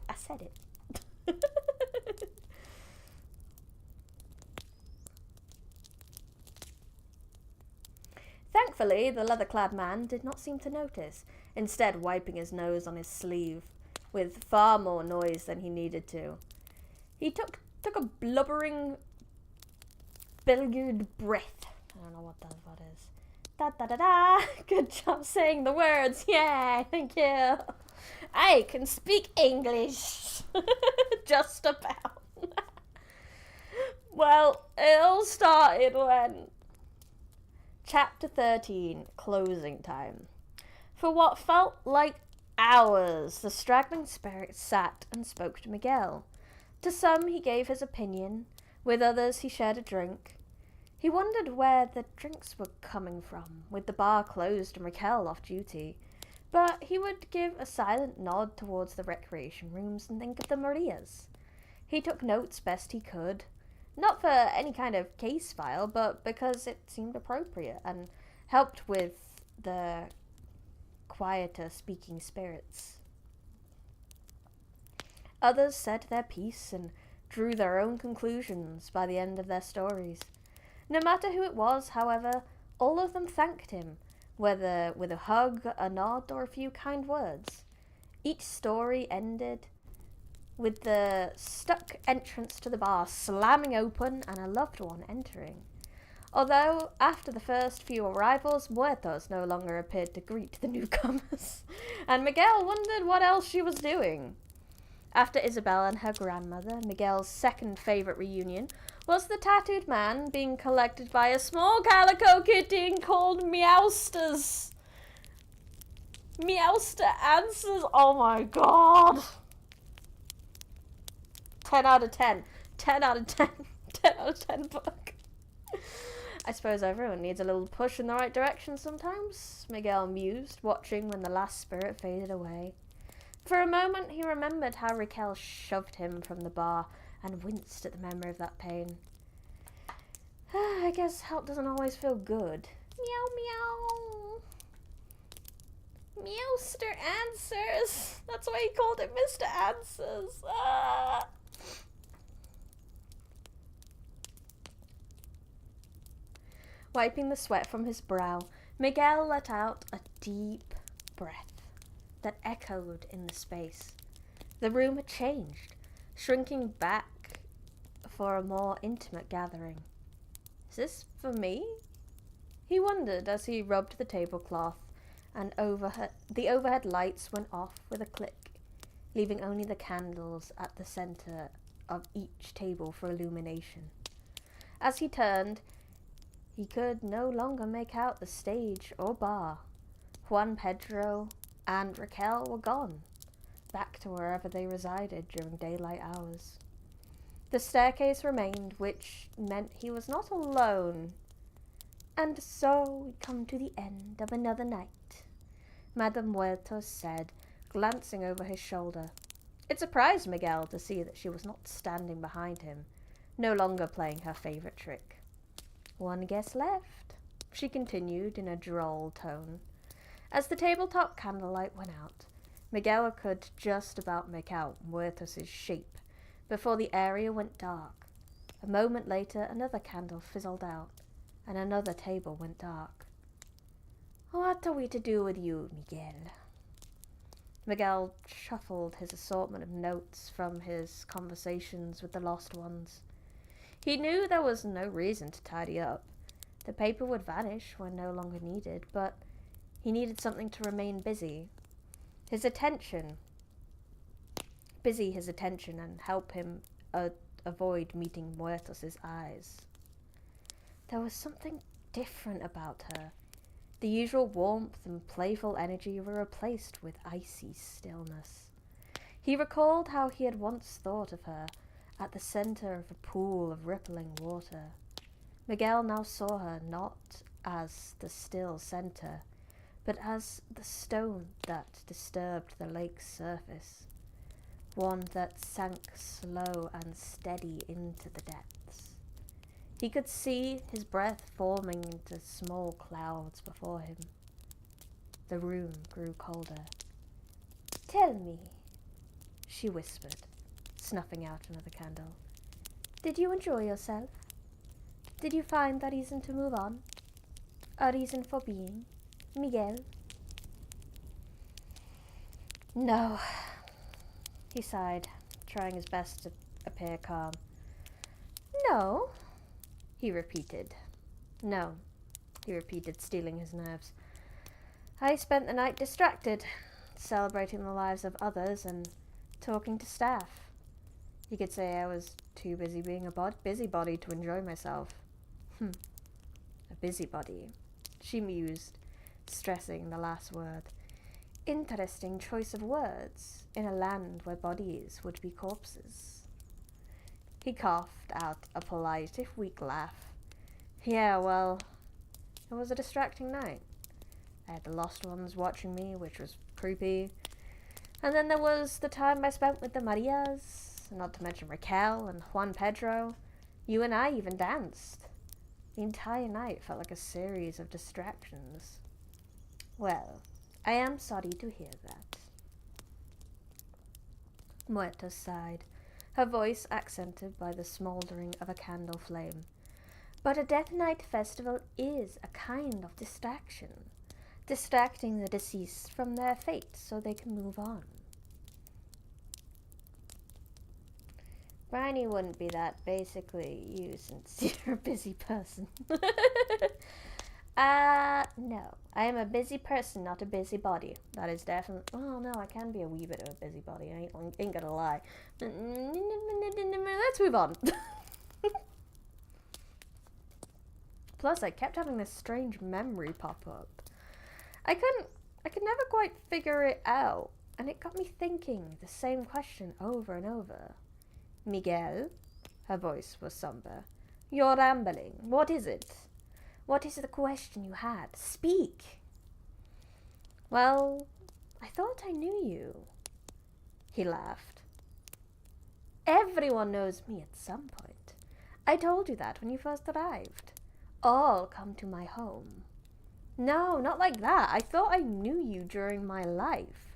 Thankfully, the leather-clad man did not seem to notice, instead wiping his nose on his sleeve, with far more noise than he needed to. He took a blubbering, billiard breath. I don't know what that is. Da-da-da-da! Good job saying the words. Yeah, thank you. I can speak English. Just about. Well, it all started when... Chapter 13, Closing Time. For what felt like hours, the straggling spirit sat and spoke to Miguel. To some he gave his opinion, with others he shared a drink. He wondered where the drinks were coming from, with the bar closed and Raquel off duty. But he would give a silent nod towards the recreation rooms and think of the Marias. He took notes best he could, not for any kind of case file, but because it seemed appropriate and helped with the quieter speaking spirits. Others said their piece and drew their own conclusions by the end of their stories. No matter who it was, however, all of them thanked him, whether with a hug, a nod, or a few kind words. Each story ended with the stuck entrance to the bar slamming open and a loved one entering. Although, after the first few arrivals, Muertos no longer appeared to greet the newcomers, and Miguel wondered what else she was doing. After Isabel and her grandmother, Miguel's second favourite reunion was the tattooed man being collected by a small calico kitten called Meowsters. Meowster answers, oh my god. 10 out of 10. 10 out of 10. 10 out of 10 book. I suppose everyone needs a little push in the right direction sometimes, Miguel mused, watching when the last spirit faded away. For a moment he remembered how Raquel shoved him from the bar and winced at the memory of that pain. I guess help doesn't always feel good. Meow meow. Meowster answers. That's why he called it Mr. Answers. Ah. Wiping the sweat from his brow, Miguel let out a deep breath that echoed in the space. The room had changed, shrinking back for a more intimate gathering. Is this for me? He wondered as he rubbed the tablecloth, and the overhead lights went off with a click, leaving only the candles at the center of each table for illumination. As he turned, he could no longer make out the stage or bar. Juan Pedro and Raquel were gone, back to wherever they resided during daylight hours. The staircase remained, which meant he was not alone. And so we come to the end of another night, Madame Muertos said, glancing over his shoulder. It surprised Miguel to see that she was not standing behind him, no longer playing her favorite trick. One guest left, she continued in a droll tone. As the tabletop candlelight went out, Miguel could just about make out Muertos' shape before the area went dark. A moment later, another candle fizzled out, and another table went dark. What are we to do with you, Miguel? Miguel shuffled his assortment of notes from his conversations with the lost ones. He knew there was no reason to tidy up. The paper would vanish when no longer needed, but he needed something to remain busy. His attention and help him avoid meeting Muertos' eyes. There was something different about her. The usual warmth and playful energy were replaced with icy stillness. He recalled how he had once thought of her at the center of a pool of rippling water. Miguel now saw her not as the still center, but as the stone that disturbed the lake's surface, one that sank slow and steady into the depths. He could see his breath forming into small clouds before him. The room grew colder. Tell me, she whispered, snuffing out another candle. Did you enjoy yourself? Did you find a reason to move on? A reason for being? Miguel? No, he sighed, trying his best to appear calm. No, he repeated. No, he repeated, steeling his nerves. I spent the night distracted, celebrating the lives of others and talking to staff. You could say I was too busy being a busybody to enjoy myself. A busybody, she mused, stressing the last word. Interesting choice of words in a land where bodies would be corpses. He coughed out a polite, if weak, laugh. Yeah, well, it was a distracting night. I had the lost ones watching me, which was creepy. And then there was the time I spent with the Marias, not to mention Raquel and Juan Pedro. You and I even danced. The entire night felt like a series of distractions. Well, I am sorry to hear that. Muerta sighed, her voice accented by the smouldering of a candle flame. But a Death Night festival is a kind of distraction, distracting the deceased from their fate so they can move on. Bryony wouldn't be that, basically, you since you're a busy person. No. I am a busy person, not a busybody. That is definitely... Oh, no, I can be a wee bit of a busybody. I ain't gonna lie. Let's move on. Plus, I kept having this strange memory pop up. I could never quite figure it out, and it got me thinking the same question over and over. Miguel? Her voice was somber. You're rambling. What is it? What is the question you had? Speak! Well, I thought I knew you. He laughed. Everyone knows me at some point. I told you that when you first arrived. All come to my home. No, not like that. I thought I knew you during my life.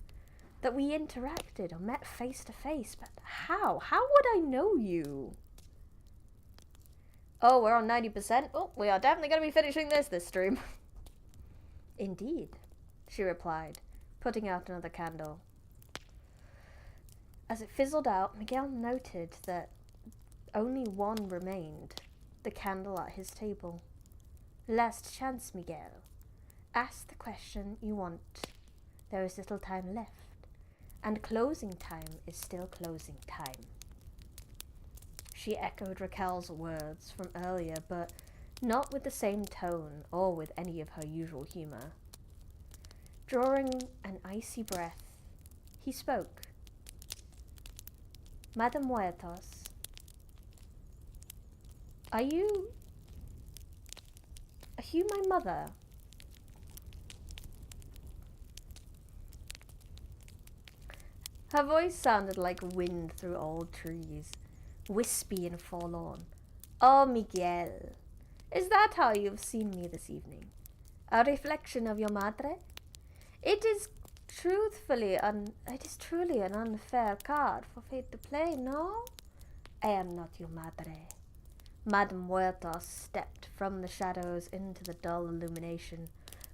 That we interacted or met face to face, but how? How would I know you? Oh, we're on 90%. Oh, we are definitely going to be finishing this stream. Indeed, she replied, putting out another candle. As it fizzled out, Miguel noted that only one remained, the candle at his table. Last chance, Miguel. Ask the question you want. There is little time left. And closing time is still closing time. She echoed Raquel's words from earlier, but not with the same tone or with any of her usual humor. Drawing an icy breath, he spoke. Madame Muertos, are you my mother? Her voice sounded like wind through old trees, wispy and forlorn. Oh, Miguel, is that how you've seen me this evening? A reflection of your madre? It is truly an unfair card for fate to play, no? I am not your madre. Madame Muertos stepped from the shadows into the dull illumination,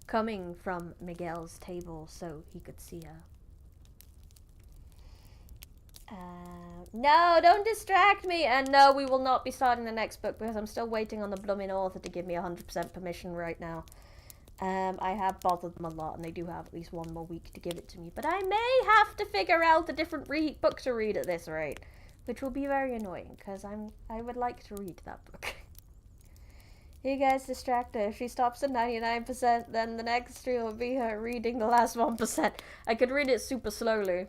coming from Miguel's table so he could see her. No, don't distract me. And no, we will not be starting the next book because I'm still waiting on the blooming author to give me 100% permission right now. I have bothered them a lot and they do have at least one more week to give it to me. But I may have to figure out a different book to read at this rate, which will be very annoying because I would like to read that book. You guys distract her. If she stops at 99%, then the next stream will be her reading the last 1%. I could read it super slowly.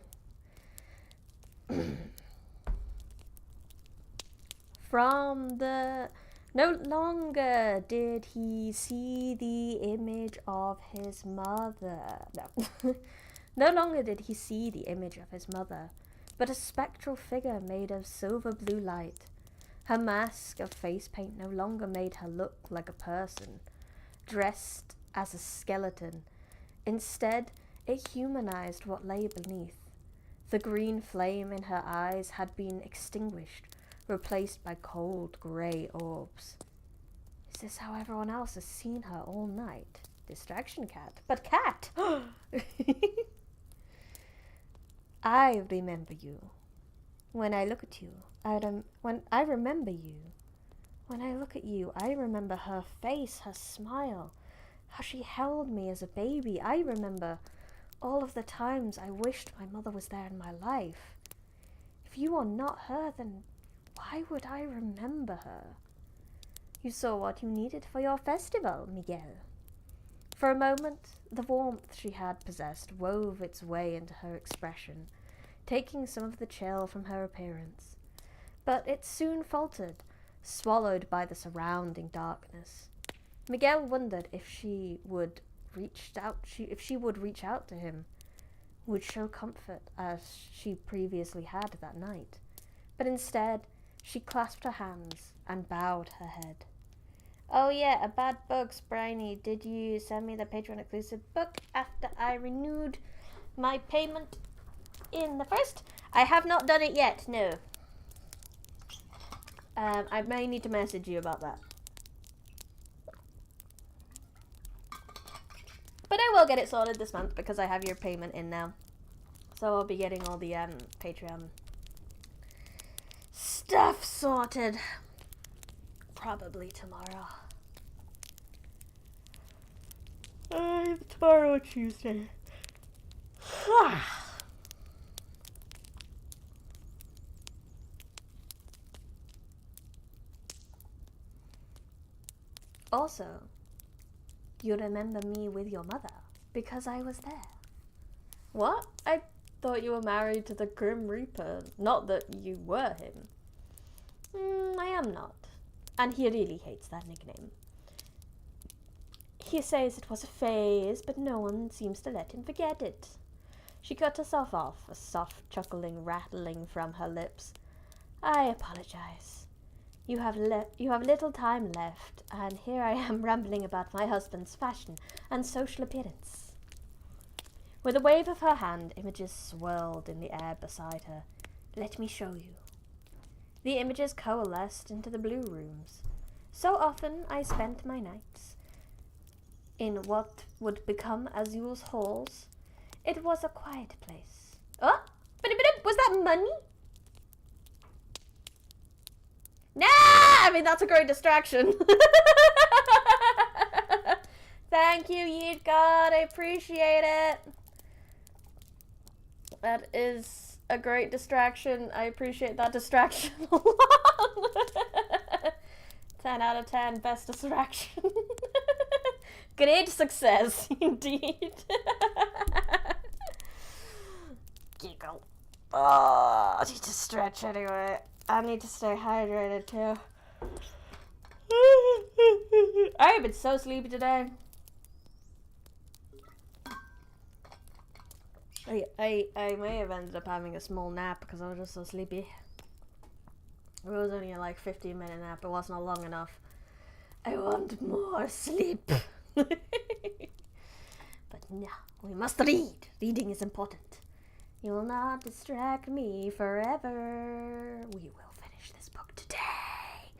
From the... No longer did he see the image of his mother. No. No longer did he see the image of his mother, but a spectral figure made of silver blue light. Her mask of face paint no longer made her look like a person, dressed as a skeleton. Instead, it humanized what lay beneath. The green flame in her eyes had been extinguished, replaced by cold grey orbs. Is this how everyone else has seen her all night? Distraction cat. But cat! I remember you. When I look at you, when I remember you. When I look at you, I remember her face, her smile, how she held me as a baby. I remember all of the times I wished my mother was there in my life. If you are not her, then why would I remember her? You saw what you needed for your festival, Miguel. For a moment, the warmth she had possessed wove its way into her expression, taking some of the chill from her appearance. But it soon faltered, swallowed by the surrounding darkness. Miguel wondered if she would reach out to him, would show comfort as she previously had that night. But instead, she clasped her hands and bowed her head. Oh yeah, a bad books, Bryony. Did you send me the Patreon exclusive book after I renewed my payment in the first? I have not done it yet, no. I may need to message you about that. But I will get it sorted this month because I have your payment in now. So I'll be getting all the Patreon stuff sorted. Probably tomorrow. Tomorrow or Tuesday. Also, you remember me with your mother because I was there. What? I thought you were married to the Grim Reaper. Not that you were him. I am not. And he really hates that nickname. He says it was a phase, but no one seems to let him forget it. She cut herself off, a soft chuckling rattling from her lips. I apologize. You have little time left, and here I am rambling about my husband's fashion and social appearance. With a wave of her hand, images swirled in the air beside her. Let me show you. The images coalesced into the blue rooms. So often I spent my nights in what would become Azul's halls. It was a quiet place. Oh, was that money? Nah, I mean, that's a great distraction. Thank you, Yeet God. I appreciate it. That is a great distraction. I appreciate that distraction a lot. 10 out of 10, best distraction. Great success, indeed. Giggle. Oh, I need to stretch anyway. I need to stay hydrated too. I have been so sleepy today. I may have ended up having a small nap because I was just so sleepy. It was only a 15-minute nap. It wasn't long enough. I want more sleep. But no, we must read. Reading is important. You will not distract me forever. We will finish this book today.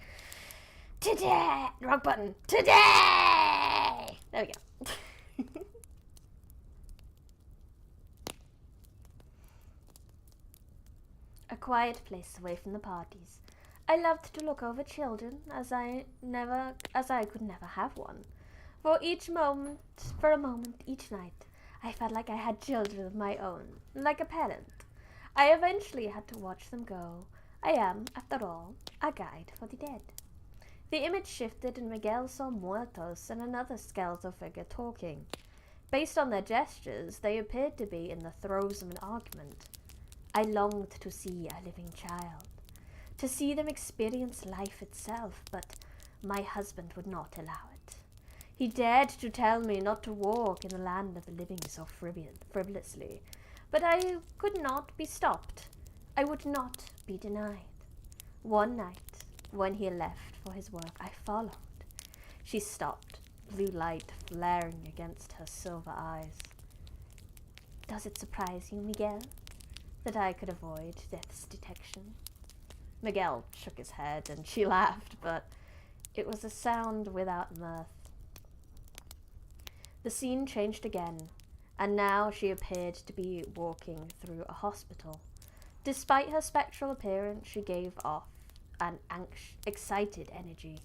Today! Wrong button. Today! There we go. A quiet place away from the parties. I loved to look over children as I could never have one. For a moment each night, I felt like I had children of my own, like a parent. I eventually had to watch them go. I am, after all, a guide for the dead. The image shifted and Miguel saw muertos and another skeletal figure talking. Based on their gestures, they appeared to be in the throes of an argument. I longed to see a living child, to see them experience life itself, but my husband would not allow it. He dared to tell me not to walk in the land of the living so frivolously, but I could not be stopped. I would not be denied. One night, when he left for his work, I followed. She stopped, blue light flaring against her silver eyes. Does it surprise you, Miguel, that I could avoid death's detection? Miguel shook his head and she laughed, but it was a sound without mirth. The scene changed again, and now she appeared to be walking through a hospital. Despite her spectral appearance, she gave off an excited energy.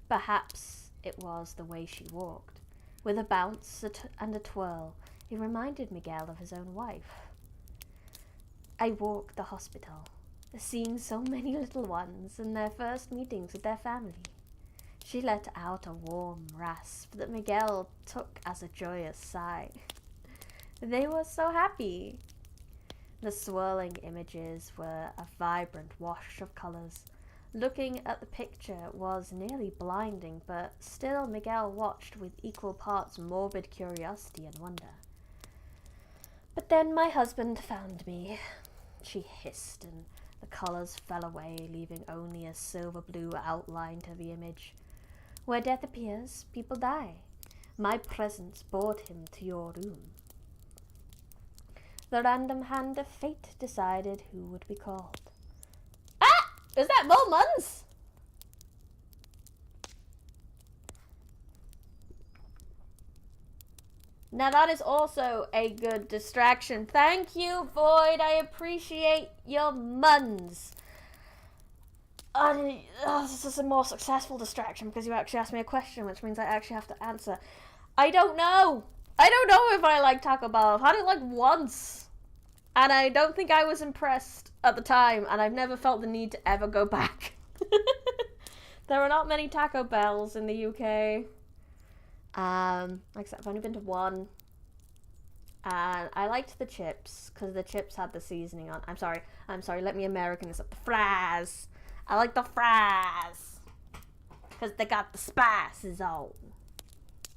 Perhaps it was the way she walked. With a bounce and a twirl, it reminded Miguel of his own wife. I walked the hospital, seeing so many little ones in their first meetings with their family. She let out a warm rasp that Miguel took as a joyous sigh. They were so happy. The swirling images were a vibrant wash of colors. Looking at the picture was nearly blinding, but still Miguel watched with equal parts morbid curiosity and wonder. But then my husband found me. She hissed, and the colors fell away, leaving only a silver blue outline to the image. Where death appears, people die. My presence brought him to your room. The random hand of fate decided who would be called. Ah! Is that more Muns? Now that is also a good distraction. Thank you, Void. I appreciate your Muns. This is a more successful distraction because you actually asked me a question, which means I actually have to answer. I don't know. I don't know if I like Taco Bell. I've had it like once. And I don't think I was impressed at the time. And I've never felt the need to ever go back. There are not many Taco Bells in the UK. Like I said, I've only been to one. And I liked the chips because the chips had the seasoning on. I'm sorry, let me American this up. The fries. I like the fries because they got the spices on.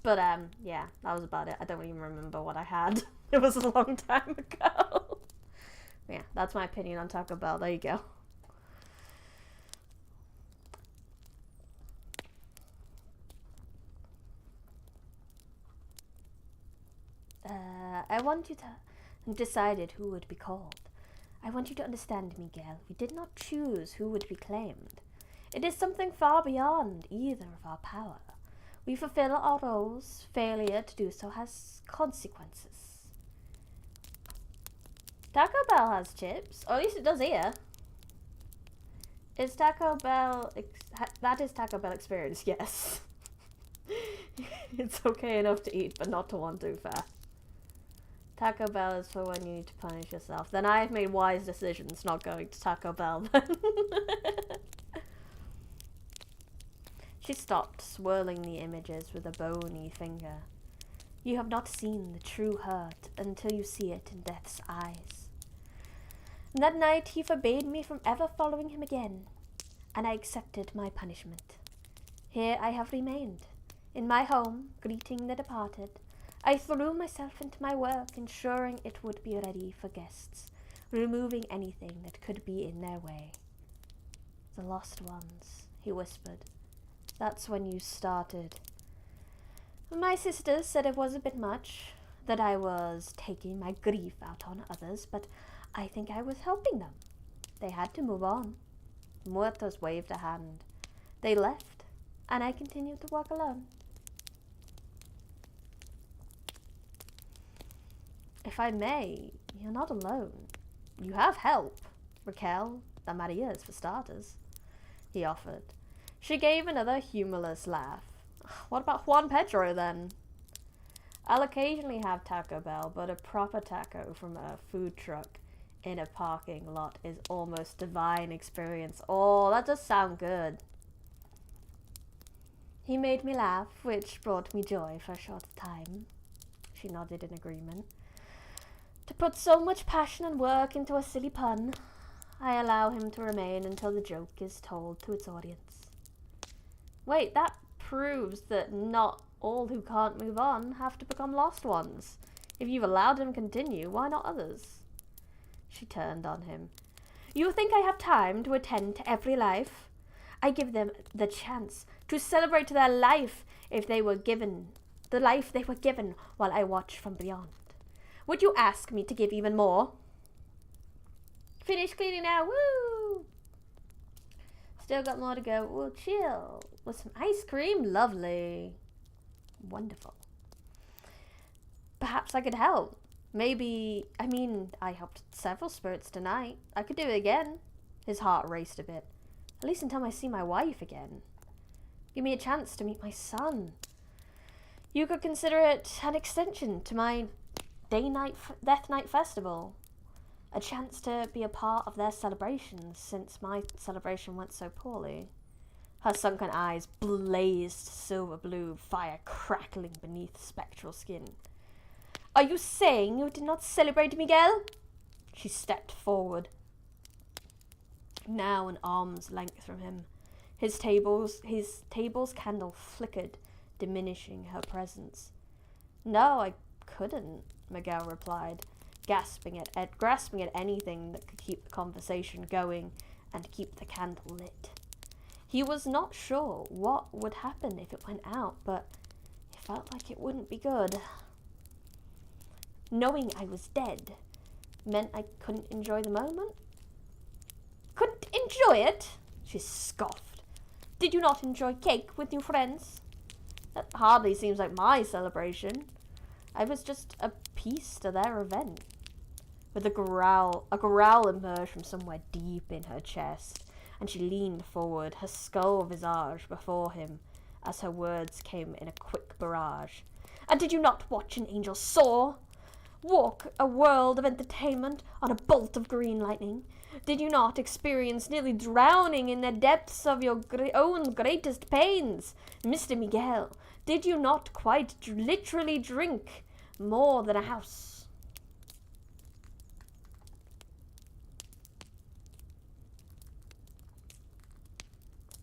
But yeah, that was about it. I don't even remember what I had. It was a long time ago. Yeah, that's my opinion on Taco Bell. There you go. I want you to decided who would be called. I want you to understand, Miguel. We did not choose who would be claimed. It is something far beyond either of our power. We fulfill our roles. Failure to do so has consequences. Taco Bell has chips. Or at least it does here. Is Taco Bell... that is Taco Bell experience, yes. It's okay enough to eat, but not to want too fast. Taco Bell is for when you need to punish yourself. Then I have made wise decisions not going to Taco Bell then. She stopped, swirling the images with a bony finger. You have not seen the true hurt until you see it in death's eyes. And that night he forbade me from ever following him again, and I accepted my punishment. Here I have remained, in my home, greeting the departed. I threw myself into my work, ensuring it would be ready for guests, removing anything that could be in their way. The lost ones, he whispered. That's when you started. My sisters said it was a bit much, that I was taking my grief out on others, but I think I was helping them. They had to move on. Muertos waved a hand. They left, and I continued to walk alone. If I may, you're not alone. You have help. Raquel, the Marias, for starters, he offered. She gave another humorless laugh. What about Juan Pedro, then? I'll occasionally have Taco Bell, but a proper taco from a food truck in a parking lot is almost divine experience. Oh, that does sound good. He made me laugh, which brought me joy for a short time. She nodded in agreement. To put so much passion and work into a silly pun, I allow him to remain until the joke is told to its audience. Wait, that proves that not all who can't move on have to become lost ones. If you've allowed him to continue, why not others? She turned on him. You think I have time to attend to every life? I give them the chance to celebrate their life if they were given the life they were given while I watch from beyond. Would you ask me to give even more? Finish cleaning now, woo! Still got more to go. We'll chill with some ice cream. Lovely. Wonderful. Perhaps I could help. Maybe, I helped several spirits tonight. I could do it again. His heart raced a bit. At least until I see my wife again. Give me a chance to meet my son. You could consider it an extension to my Death Night Festival. A chance to be a part of their celebrations since my celebration went so poorly. Her sunken eyes blazed silver blue, fire crackling beneath spectral skin. Are you saying you did not celebrate, Miguel? She stepped forward, now an arm's length from him. His table's candle flickered, diminishing her presence. No, I couldn't, Miguel replied, grasping at anything that could keep the conversation going and keep the candle lit. He was not sure what would happen if it went out, but it felt like it wouldn't be good. Knowing I was dead, meant I couldn't enjoy the moment? Couldn't enjoy it? She scoffed. Did you not enjoy cake with your friends? That hardly seems like my celebration. I was just a piece to their event. With a growl emerged from somewhere deep in her chest, and she leaned forward, her skull visage before him, as her words came in a quick barrage. And did you not watch an angel soar? Walk a world of entertainment on a bolt of green lightning? Did you not experience nearly drowning in the depths of your own greatest pains? Mr. Miguel, did you not quite literally drink more than a house?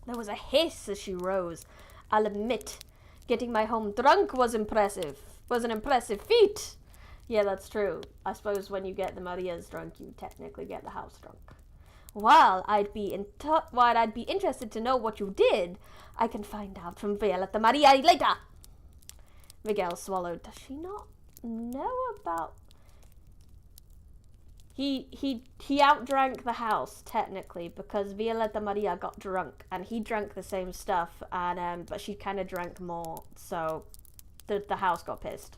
There was a hiss as she rose. I'll admit, getting my home drunk was an impressive feat. Yeah, that's true. I suppose when you get the Marias drunk, you technically get the house drunk. While I'd be interested to know what you did, I can find out from Violetta Maria later. Miguel swallowed. Does she not know about... He outdrank the house, technically, because Violetta Maria got drunk, and he drank the same stuff, and but she kind of drank more, so the house got pissed.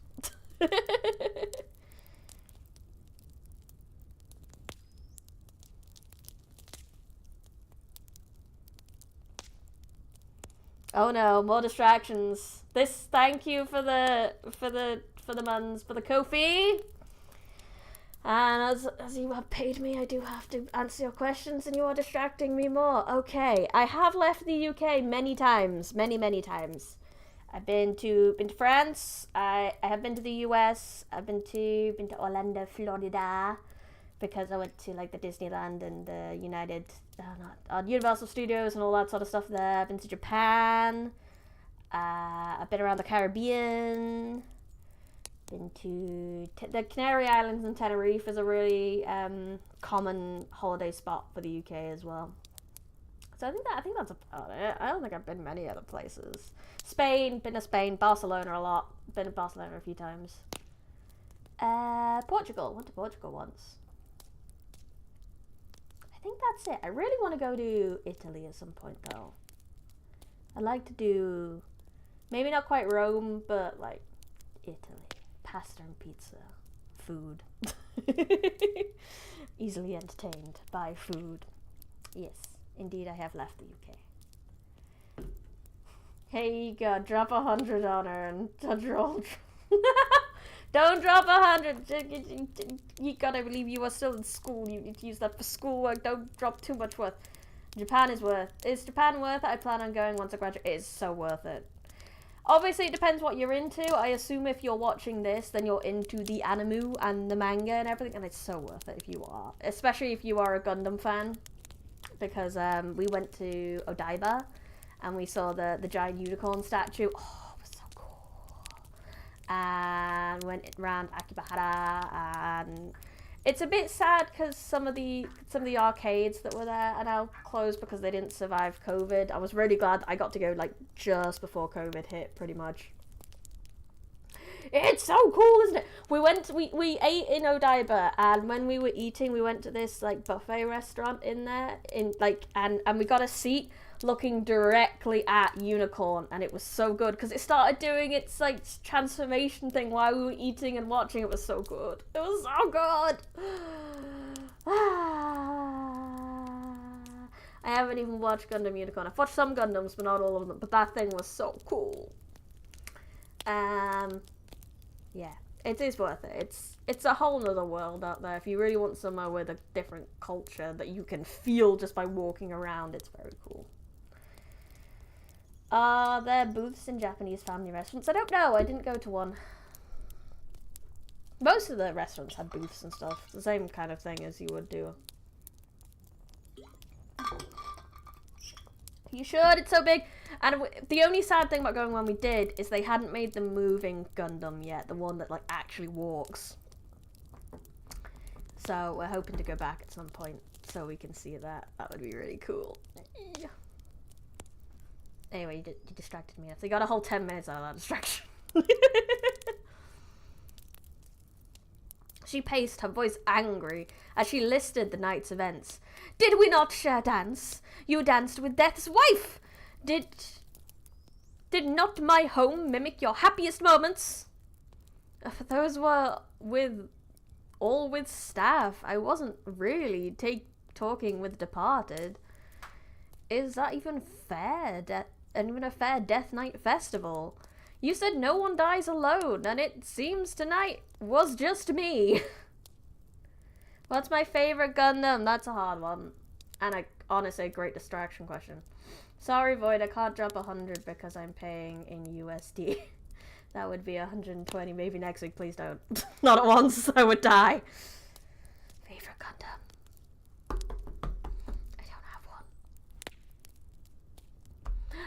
Oh no, more distractions. Thank you for the kofi. And as you have paid me, I do have to answer your questions, and you are distracting me more. Okay, I have left the UK many times, many times. I've been to France. I have been to the US. I've been to Orlando, Florida, because I went to like the Disneyland and the Universal Studios and all that sort of stuff there. I've been to Japan. I've been around the Caribbean. Been to the Canary Islands, and Tenerife is a really common holiday spot for the UK as well. So I think that's about it. I don't think I've been many other places. Spain, been to Spain. Barcelona a lot. Been to Barcelona a few times. Portugal. Went to Portugal once. I think that's it. I really want to go to Italy at some point though. I'd like to do, maybe not quite Rome, but like Italy. Pasta and pizza. Food. Easily entertained by food. Yes, indeed I have left the UK. Hey, you go, drop 100 on her and roll. Don't drop 100. You gotta believe you are still in school. You need to use that for schoolwork. Don't drop too much worth. Japan is worth. Is Japan worth it? I plan on going once I graduate. It is so worth it. Obviously, it depends what you're into. I assume if you're watching this, then you're into the anime and the manga and everything, and it's so worth it if you are. Especially if you are a Gundam fan. Because we went to Odaiba, and we saw the giant unicorn statue. Oh, it was so cool. And went around Akibahara, and it's a bit sad because some of the arcades that were there are now closed because they didn't survive COVID. I was really glad that I got to go like just before COVID hit, pretty much. It's so cool, isn't it? We ate in Odaiba, and when we were eating, we went to this like buffet restaurant in there, and we got a seat looking directly at unicorn, and it was so good because it started doing its like transformation thing while we were eating and watching. It was so good. It was so good. I haven't even watched Gundam Unicorn. I've watched some Gundams, but not all of them. But that thing was so cool. Yeah, it is worth it. It's a whole nother world out there. If you really want somewhere with a different culture that you can feel just by walking around, it's very cool. Are there booths in Japanese family restaurants? I don't know. I didn't go to one. Most of the restaurants had booths and stuff. It's the same kind of thing as you would do. You should. It's so big. And the only sad thing about going when we did is they hadn't made the moving Gundam yet. The one that like actually walks. So we're hoping to go back at some point so we can see that. That would be really cool. Anyway, you distracted me. So you got a whole 10 minutes out of that distraction. She paced, her voice angry, as she listed the night's events. Did we not share dance? You danced with Death's wife! Did not my home mimic your happiest moments? Those were all with staff. I wasn't really talking with departed. Is that even fair? Even a fair Death Night festival? You said no one dies alone, and it seems tonight was just me. What's my favorite Gundam? That's a hard one. And honestly, a great distraction question. Sorry, Void, I can't drop 100 because I'm paying in USD. That would be 120, maybe next week. Please don't. Not at once, I would die. Favorite Gundam? I don't have one.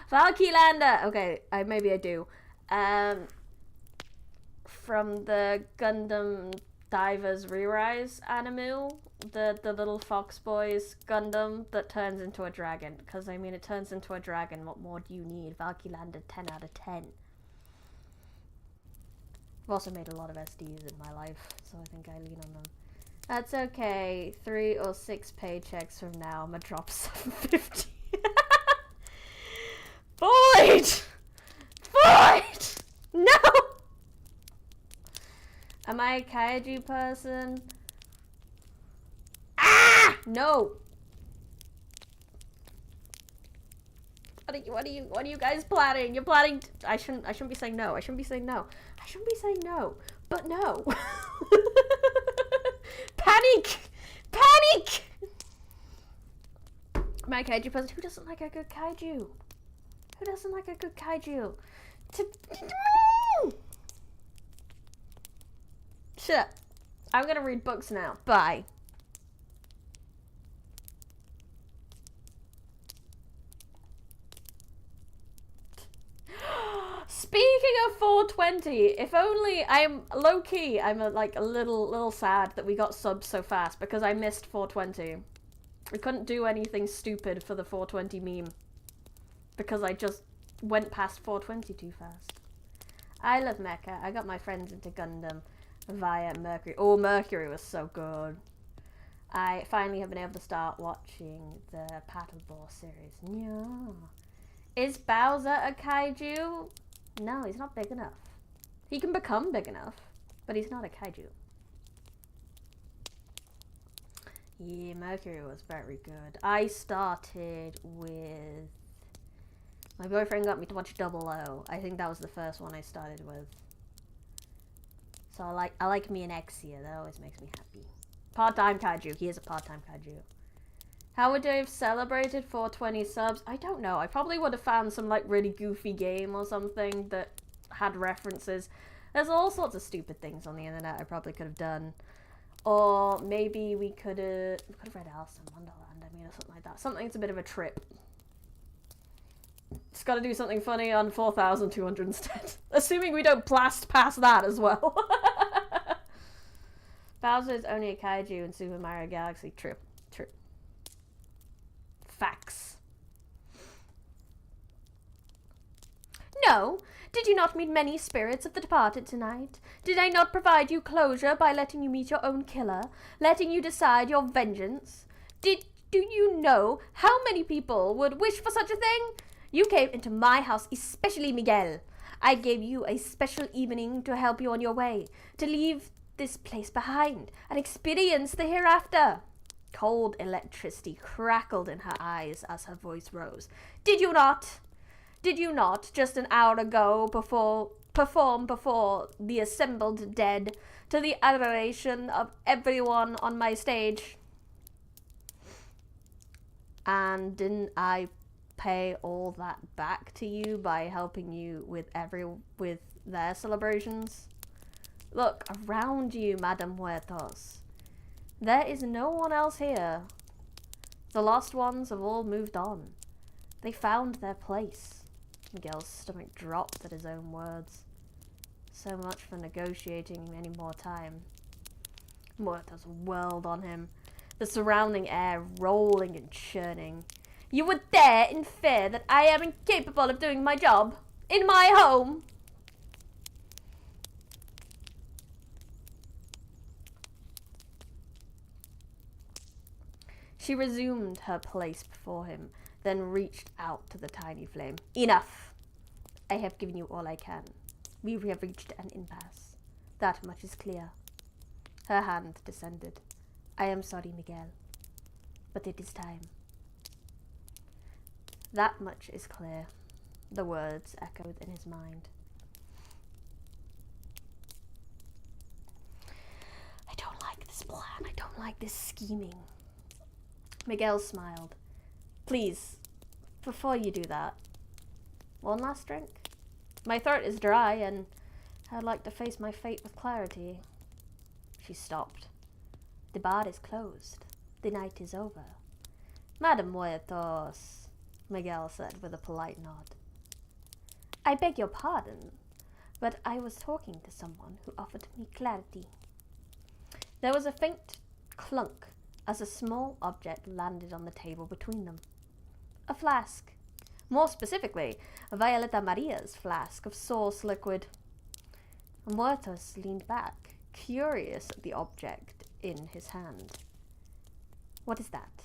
Valkylander! Okay, maybe I do. From the Gundam Divers Re-Rise anime, the little fox boys Gundam that turns into a dragon. Because, I mean, it turns into a dragon. What more do you need? Valkylander 10 out of 10. I've also made a lot of SDs in my life, so I think I lean on them. That's okay. 3 or 6 paychecks from now, I'm gonna drop 750. Void! Void! No! Am I a kaiju person? Ah! No! What are you guys planning? You're planning I shouldn't be saying no. I shouldn't be saying no. I shouldn't be saying no. But no. Panic! Panic! Am I a kaiju person? Who doesn't like a good kaiju? Who doesn't like a good kaiju? Shut up. I'm gonna read books now. Bye. Speaking of 420, if only I'm low-key, I'm a little sad that we got subs so fast because I missed 420. I couldn't do anything stupid for the 420 meme because I just went past 420 too fast. I love Mecha. I got my friends into Gundam via Mercury. Oh, Mercury was so good. I finally have been able to start watching the Paddleball series. Yeah. Is Bowser a kaiju? No, he's not big enough. He can become big enough, but he's not a kaiju. Yeah, Mercury was very good. I started with... My boyfriend got me to watch Double O. I think that was the first one I started with. So I like me an Exia. That always makes me happy. Part-time kaiju. He is a part-time kaiju. How would I have celebrated 420 subs? I don't know. I probably would have found some really goofy game or something that had references. There's all sorts of stupid things on the internet I probably could have done. Or maybe we could have read Alice in Wonderland, I mean, or something like that. Something that's a bit of a trip. Just gotta do something funny on 4,200 instead. Assuming we don't blast past that as well. Bowser is only a kaiju in Super Mario Galaxy. True. True. Facts. No. Did you not meet many spirits of the departed tonight? Did I not provide you closure by letting you meet your own killer? Letting you decide your vengeance? Do you know how many people would wish for such a thing? You came into my house, especially Miguel. I gave you a special evening to help you on your way, to leave this place behind and experience the hereafter. Cold electricity crackled in her eyes as her voice rose. Did you not, just an hour ago, perform before the assembled dead to the adoration of everyone on my stage? And didn't I pay all that back to you by helping you with their celebrations? Look around you, Madame Huertos. There is no one else here. The lost ones have all moved on. They found their place. Miguel's stomach dropped at his own words. So much for negotiating any more time. Muertos whirled on him, the surrounding air rolling and churning. You would dare infer that I am incapable of doing my job in my home? She resumed her place before him, then reached out to the tiny flame. Enough! I have given you all I can. We have reached an impasse. That much is clear. Her hand descended. I am sorry, Miguel, but it is time. That much is clear. The words echoed in his mind. I don't like this plan. I don't like this scheming. Miguel smiled. Please, before you do that, one last drink? My throat is dry and I'd like to face my fate with clarity. She stopped. The bar is closed. The night is over. Madam Muertos, Miguel said with a polite nod. I beg your pardon, but I was talking to someone who offered me clarity. There was a faint clunk as a small object landed on the table between them. A flask. More specifically, Violeta Maria's flask of source liquid. Muertos leaned back, curious at the object in his hand. What is that?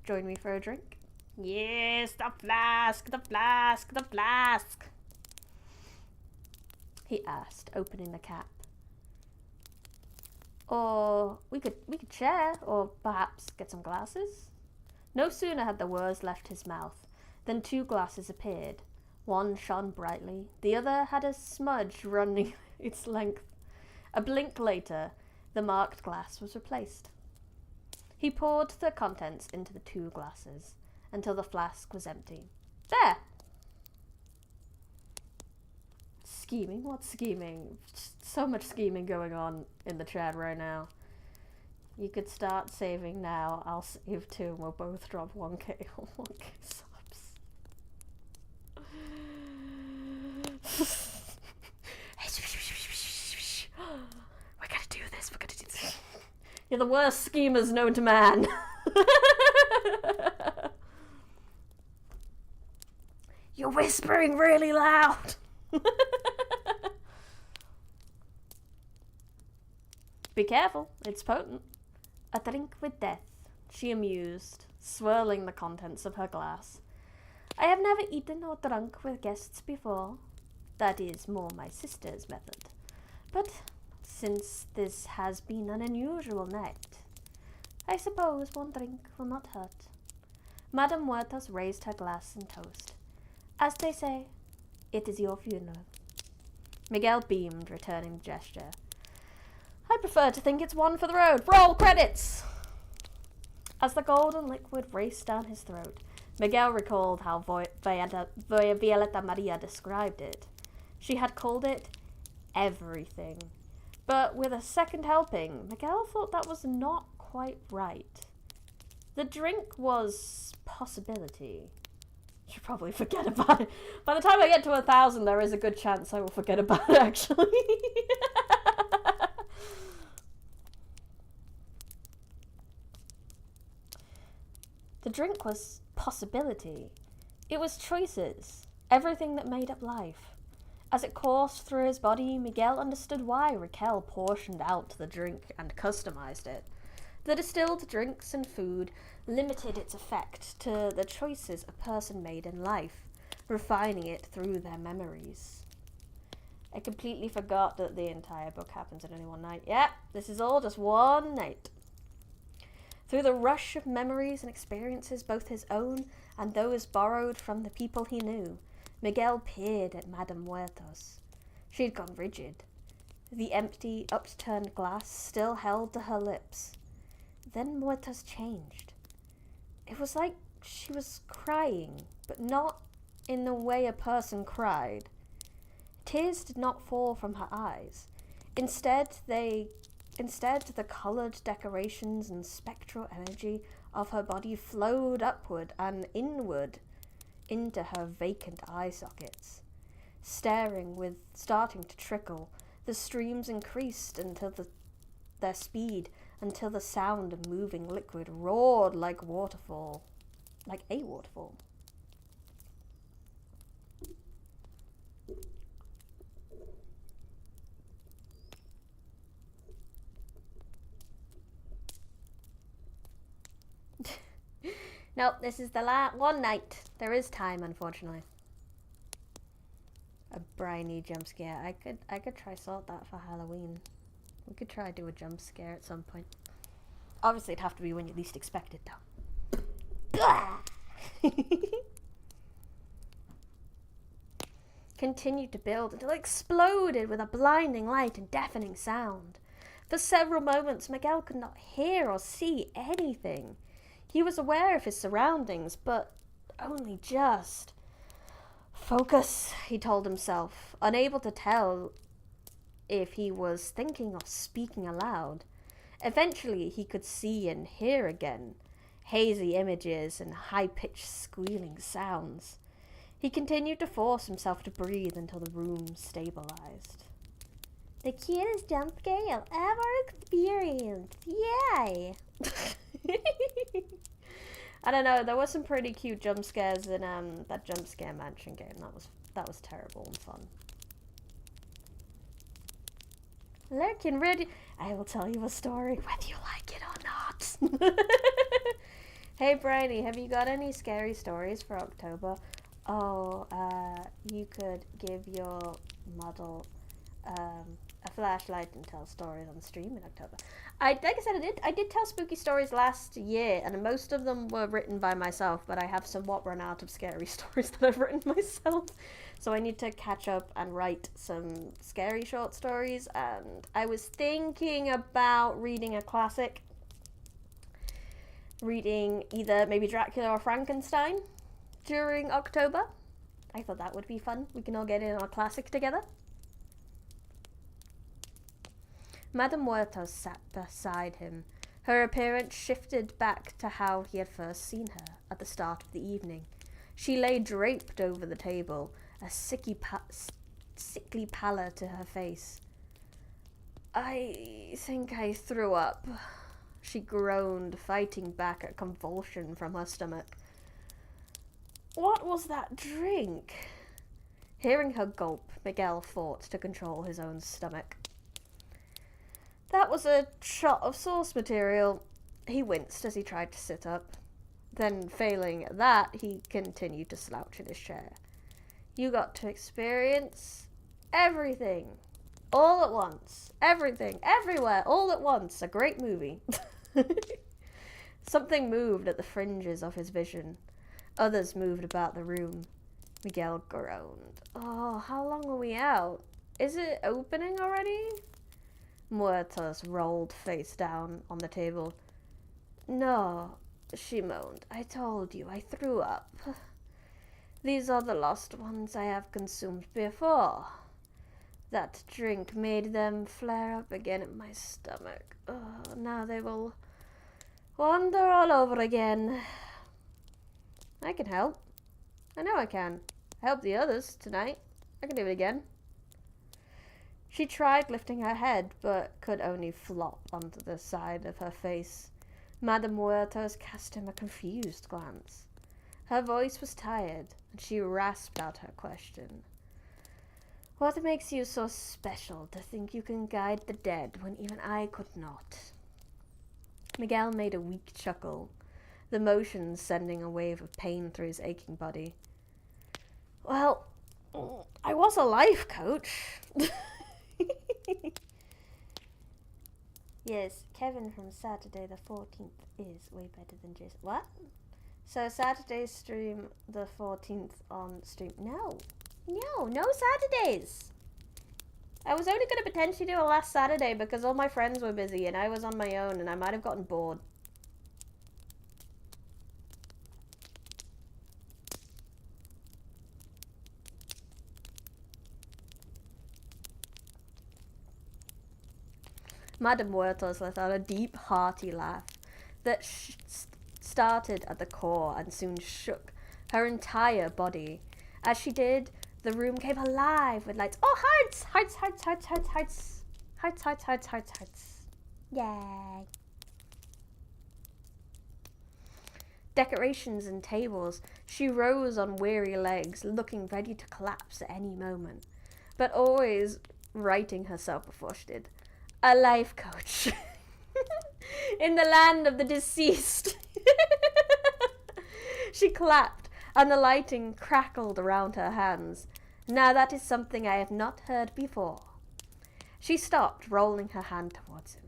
Join me for a drink? Yes, the flask, the flask, the flask, he asked, opening the cap. Or we could share, or perhaps get some glasses? No sooner had the words left his mouth than 2 glasses appeared. One shone brightly, the other had a smudge running its length. A blink later, the marked glass was replaced. He poured the contents into the 2 glasses until the flask was empty. There! Scheming? What scheming? So much scheming going on in the chat right now. You could start saving now. I'll save too, and we'll both drop 1k on 1k subs. We gotta do this. We gotta do this. You're the worst schemers known to man. You're whispering really loud. Be careful, it's potent. A drink with death, she amused, swirling the contents of her glass. I have never eaten or drunk with guests before. That is more my sister's method. But since this has been an unusual night, I suppose one drink will not hurt. Madame Muertos raised her glass in toast. As they say, it is your funeral. Miguel beamed, returning the gesture. I prefer to think it's one for the road. Roll credits! As the golden liquid raced down his throat, Miguel recalled how Violeta Maria described it. She had called it everything. But with a second helping, Miguel thought that was not quite right. The drink was possibility. Should probably forget about it. By the time I get to 1,000, there is a good chance I will forget about it, actually. The drink was possibility. It was choices, everything that made up life. As it coursed through his body, Miguel understood why Raquel portioned out the drink and customized it. The distilled drinks and food limited its effect to the choices a person made in life, refining it through their memories. I completely forgot that the entire book happens in only one night. Yep, this is all just one night. Through the rush of memories and experiences, both his own and those borrowed from the people he knew, Miguel peered at Madame Muertos. She had gone rigid. The empty, upturned glass still held to her lips. Then Muertos changed. It was like she was crying, but not in the way a person cried. Tears did not fall from her eyes. Instead, the coloured decorations and spectral energy of her body flowed upward and inward into her vacant eye sockets. Starting to trickle, the streams increased their speed until the sound of moving liquid roared like a waterfall. Nope, this is the one night. There is time, unfortunately. A briny jump scare. I could try sort that for Halloween. We could try do a jump scare at some point. Obviously, it'd have to be when you least expect it, though. Continued to build until it exploded with a blinding light and deafening sound. For several moments, Miguel could not hear or see anything. He was aware of his surroundings, but only just. Focus, he told himself, unable to tell if he was thinking or speaking aloud. Eventually, he could see and hear again, hazy images and high-pitched squealing sounds. He continued to force himself to breathe until the room stabilized. The cutest jump scare you'll ever experience. Yay! I don't know, there were some pretty cute jump scares in that jump scare mansion game. That was terrible and fun. Lurking ready. I will tell you a story whether you like it or not. Hey Bryony, have you got any scary stories for October? Oh, you could give your model a flashlight and tell stories on stream in October. Like I said, I did tell spooky stories last year, and most of them were written by myself, but I have somewhat run out of scary stories that I've written myself. So I need to catch up and write some scary short stories, and I was thinking about reading a classic. Reading either maybe Dracula or Frankenstein during October. I thought that would be fun. We can all get in on a classic together. Madame Huertas sat beside him. Her appearance shifted back to how he had first seen her at the start of the evening. She lay draped over the table, a sickly pallor to her face. I think I threw up, she groaned, fighting back a convulsion from her stomach. What was that drink? Hearing her gulp, Miguel fought to control his own stomach. That was a shot of source material. He winced as he tried to sit up. Then, failing at that, he continued to slouch in his chair. You got to experience everything. All at once. Everything. Everywhere. All at once. A great movie. Something moved at the fringes of his vision. Others moved about the room. Miguel groaned. Oh, how long are we out? Is it opening already? Muertas rolled face down on the table. No, she moaned. I told you, I threw up. These are the last ones I have consumed before. That drink made them flare up again in my stomach. Oh, now they will wander all over again. I can help. I know I can. Help the others tonight. I can do it again. She tried lifting her head, but could only flop onto the side of her face. Madame Huertas cast him a confused glance. Her voice was tired, and she rasped out her question. What makes you so special to think you can guide the dead when even I could not? Miguel made a weak chuckle, the motion sending a wave of pain through his aching body. Well, I was a life coach. Yes, Kevin from Saturday the 14th is way better than Jason. What? So Saturday stream the 14th on stream. No Saturdays. I was only going to potentially do a last Saturday because all my friends were busy and I was on my own and I might have gotten bored. Madame Huertas let out a deep, hearty laugh that started at the core and soon shook her entire body. As she did, the room came alive with lights. Oh, hearts! Hearts, hearts, hearts, hearts, hearts. Hearts, hearts, hearts, hearts, hearts. Yay. Decorations and tables. She rose on weary legs, looking ready to collapse at any moment, but always righting herself before she did. A life coach. In the land of the deceased. She clapped, and the lighting crackled around her hands. Now that is something I have not heard before. She stopped, rolling her hand towards him.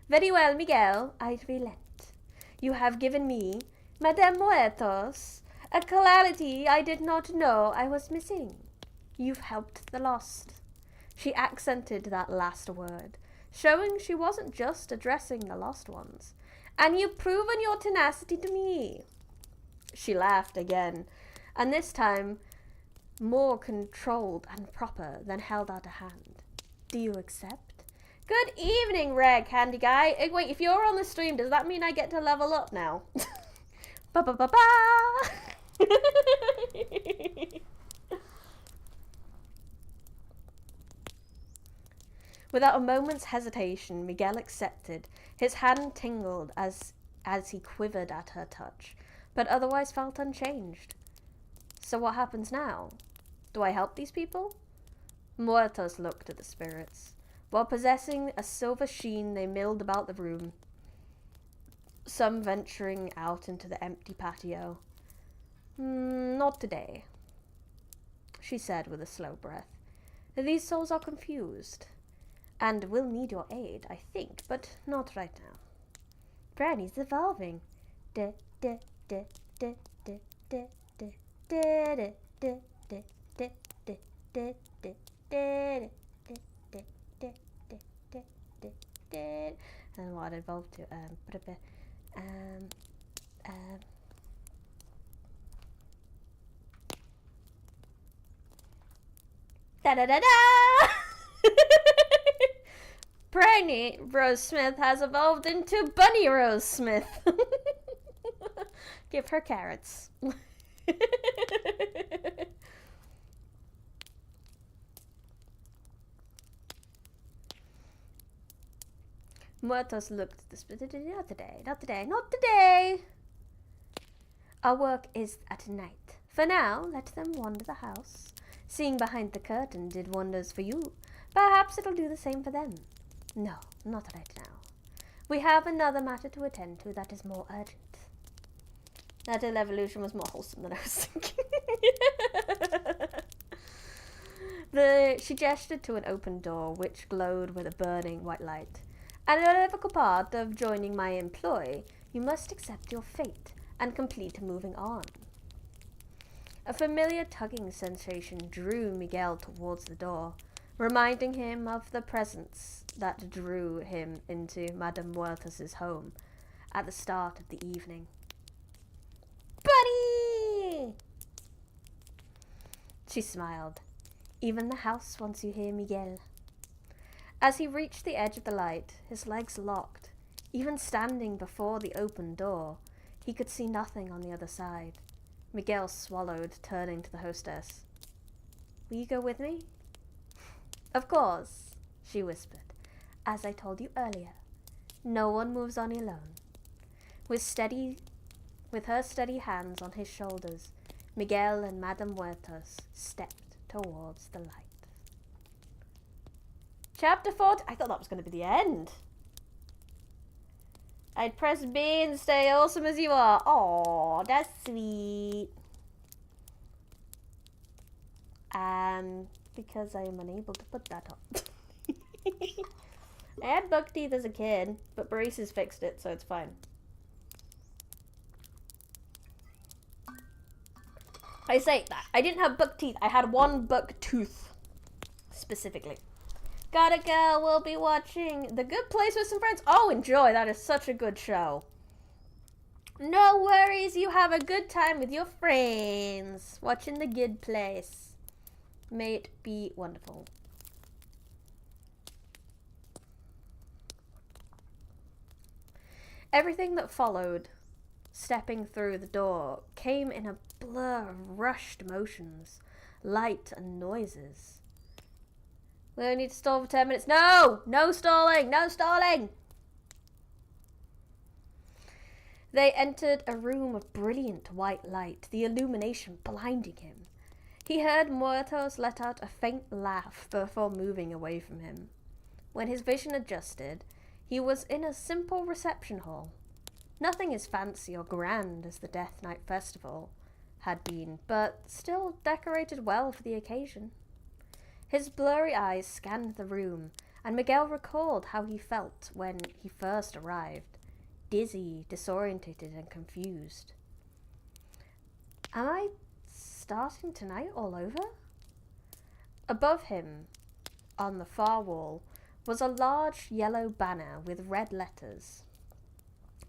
Very well, Miguel, I relent. You have given me, Madame Muertos, a clarity I did not know I was missing. You've helped the lost. She accented that last word, showing she wasn't just addressing the lost ones. And you've proven your tenacity to me. She laughed again, and this time more controlled and proper than held out a hand. Do you accept? Good evening, Rare Candy Guy. Wait, if you're on the stream, does that mean I get to level up now? Ba-ba-ba-ba! Without a moment's hesitation, Miguel accepted. His hand tingled as he quivered at her touch, but otherwise felt unchanged. So what happens now? Do I help these people? Muertos looked at the spirits. While possessing a silver sheen, they milled about the room, some venturing out into the empty patio. Not today, she said with a slow breath. These souls are confused, and will need your aid, I think, but not right now. Granny's evolving. And what evolved to da da da da. Brainy Rose Smith has evolved into Bunny Rose Smith. Give her carrots. Muertos looked at the spirit. Not today, not today, not today. Our work is at night. For now, let them wander the house. Seeing behind the curtain did wonders for you. Perhaps it'll do the same for them. No, not right now. We have another matter to attend to that is more urgent. That evolution was more wholesome than I was thinking. She gestured to an open door which glowed with a burning white light. An inevitable part of joining my employ, you must accept your fate and complete moving on. A familiar tugging sensation drew Miguel towards the door, reminding him of the presence that drew him into Madame Muertos' home at the start of the evening. Buddy! She smiled. Even the house wants you here, Miguel. As he reached the edge of the light, his legs locked. Even standing before the open door, he could see nothing on the other side. Miguel swallowed, turning to the hostess. Will you go with me? Of course, she whispered. As I told you earlier, no one moves on alone. With her steady hands on his shoulders, Miguel and Madame Muertos stepped towards the light. Chapter 40. I thought that was going to be the end. I'd press B and stay awesome as you are. Aw, that's sweet. Because I am unable to put that on. I had buck teeth as a kid, but braces fixed it, so it's fine. I say that. I didn't have buck teeth. I had one buck tooth, specifically. Gotta go. We'll be watching The Good Place with some friends. Oh, enjoy. That is such a good show. No worries. You have a good time with your friends watching The Good Place. May it be wonderful. Everything that followed, stepping through the door, came in a blur of rushed motions, light and noises. We only need to stall for 10 minutes. No! No stalling! No stalling! They entered a room of brilliant white light, the illumination blinding him. He heard Muertos let out a faint laugh before moving away from him. When his vision adjusted, he was in a simple reception hall. Nothing as fancy or grand as the Death Night Festival had been, but still decorated well for the occasion. His blurry eyes scanned the room, and Miguel recalled how he felt when he first arrived, dizzy, disorientated, and confused. Am I starting tonight all over? Above him, on the far wall, was a large yellow banner with red letters.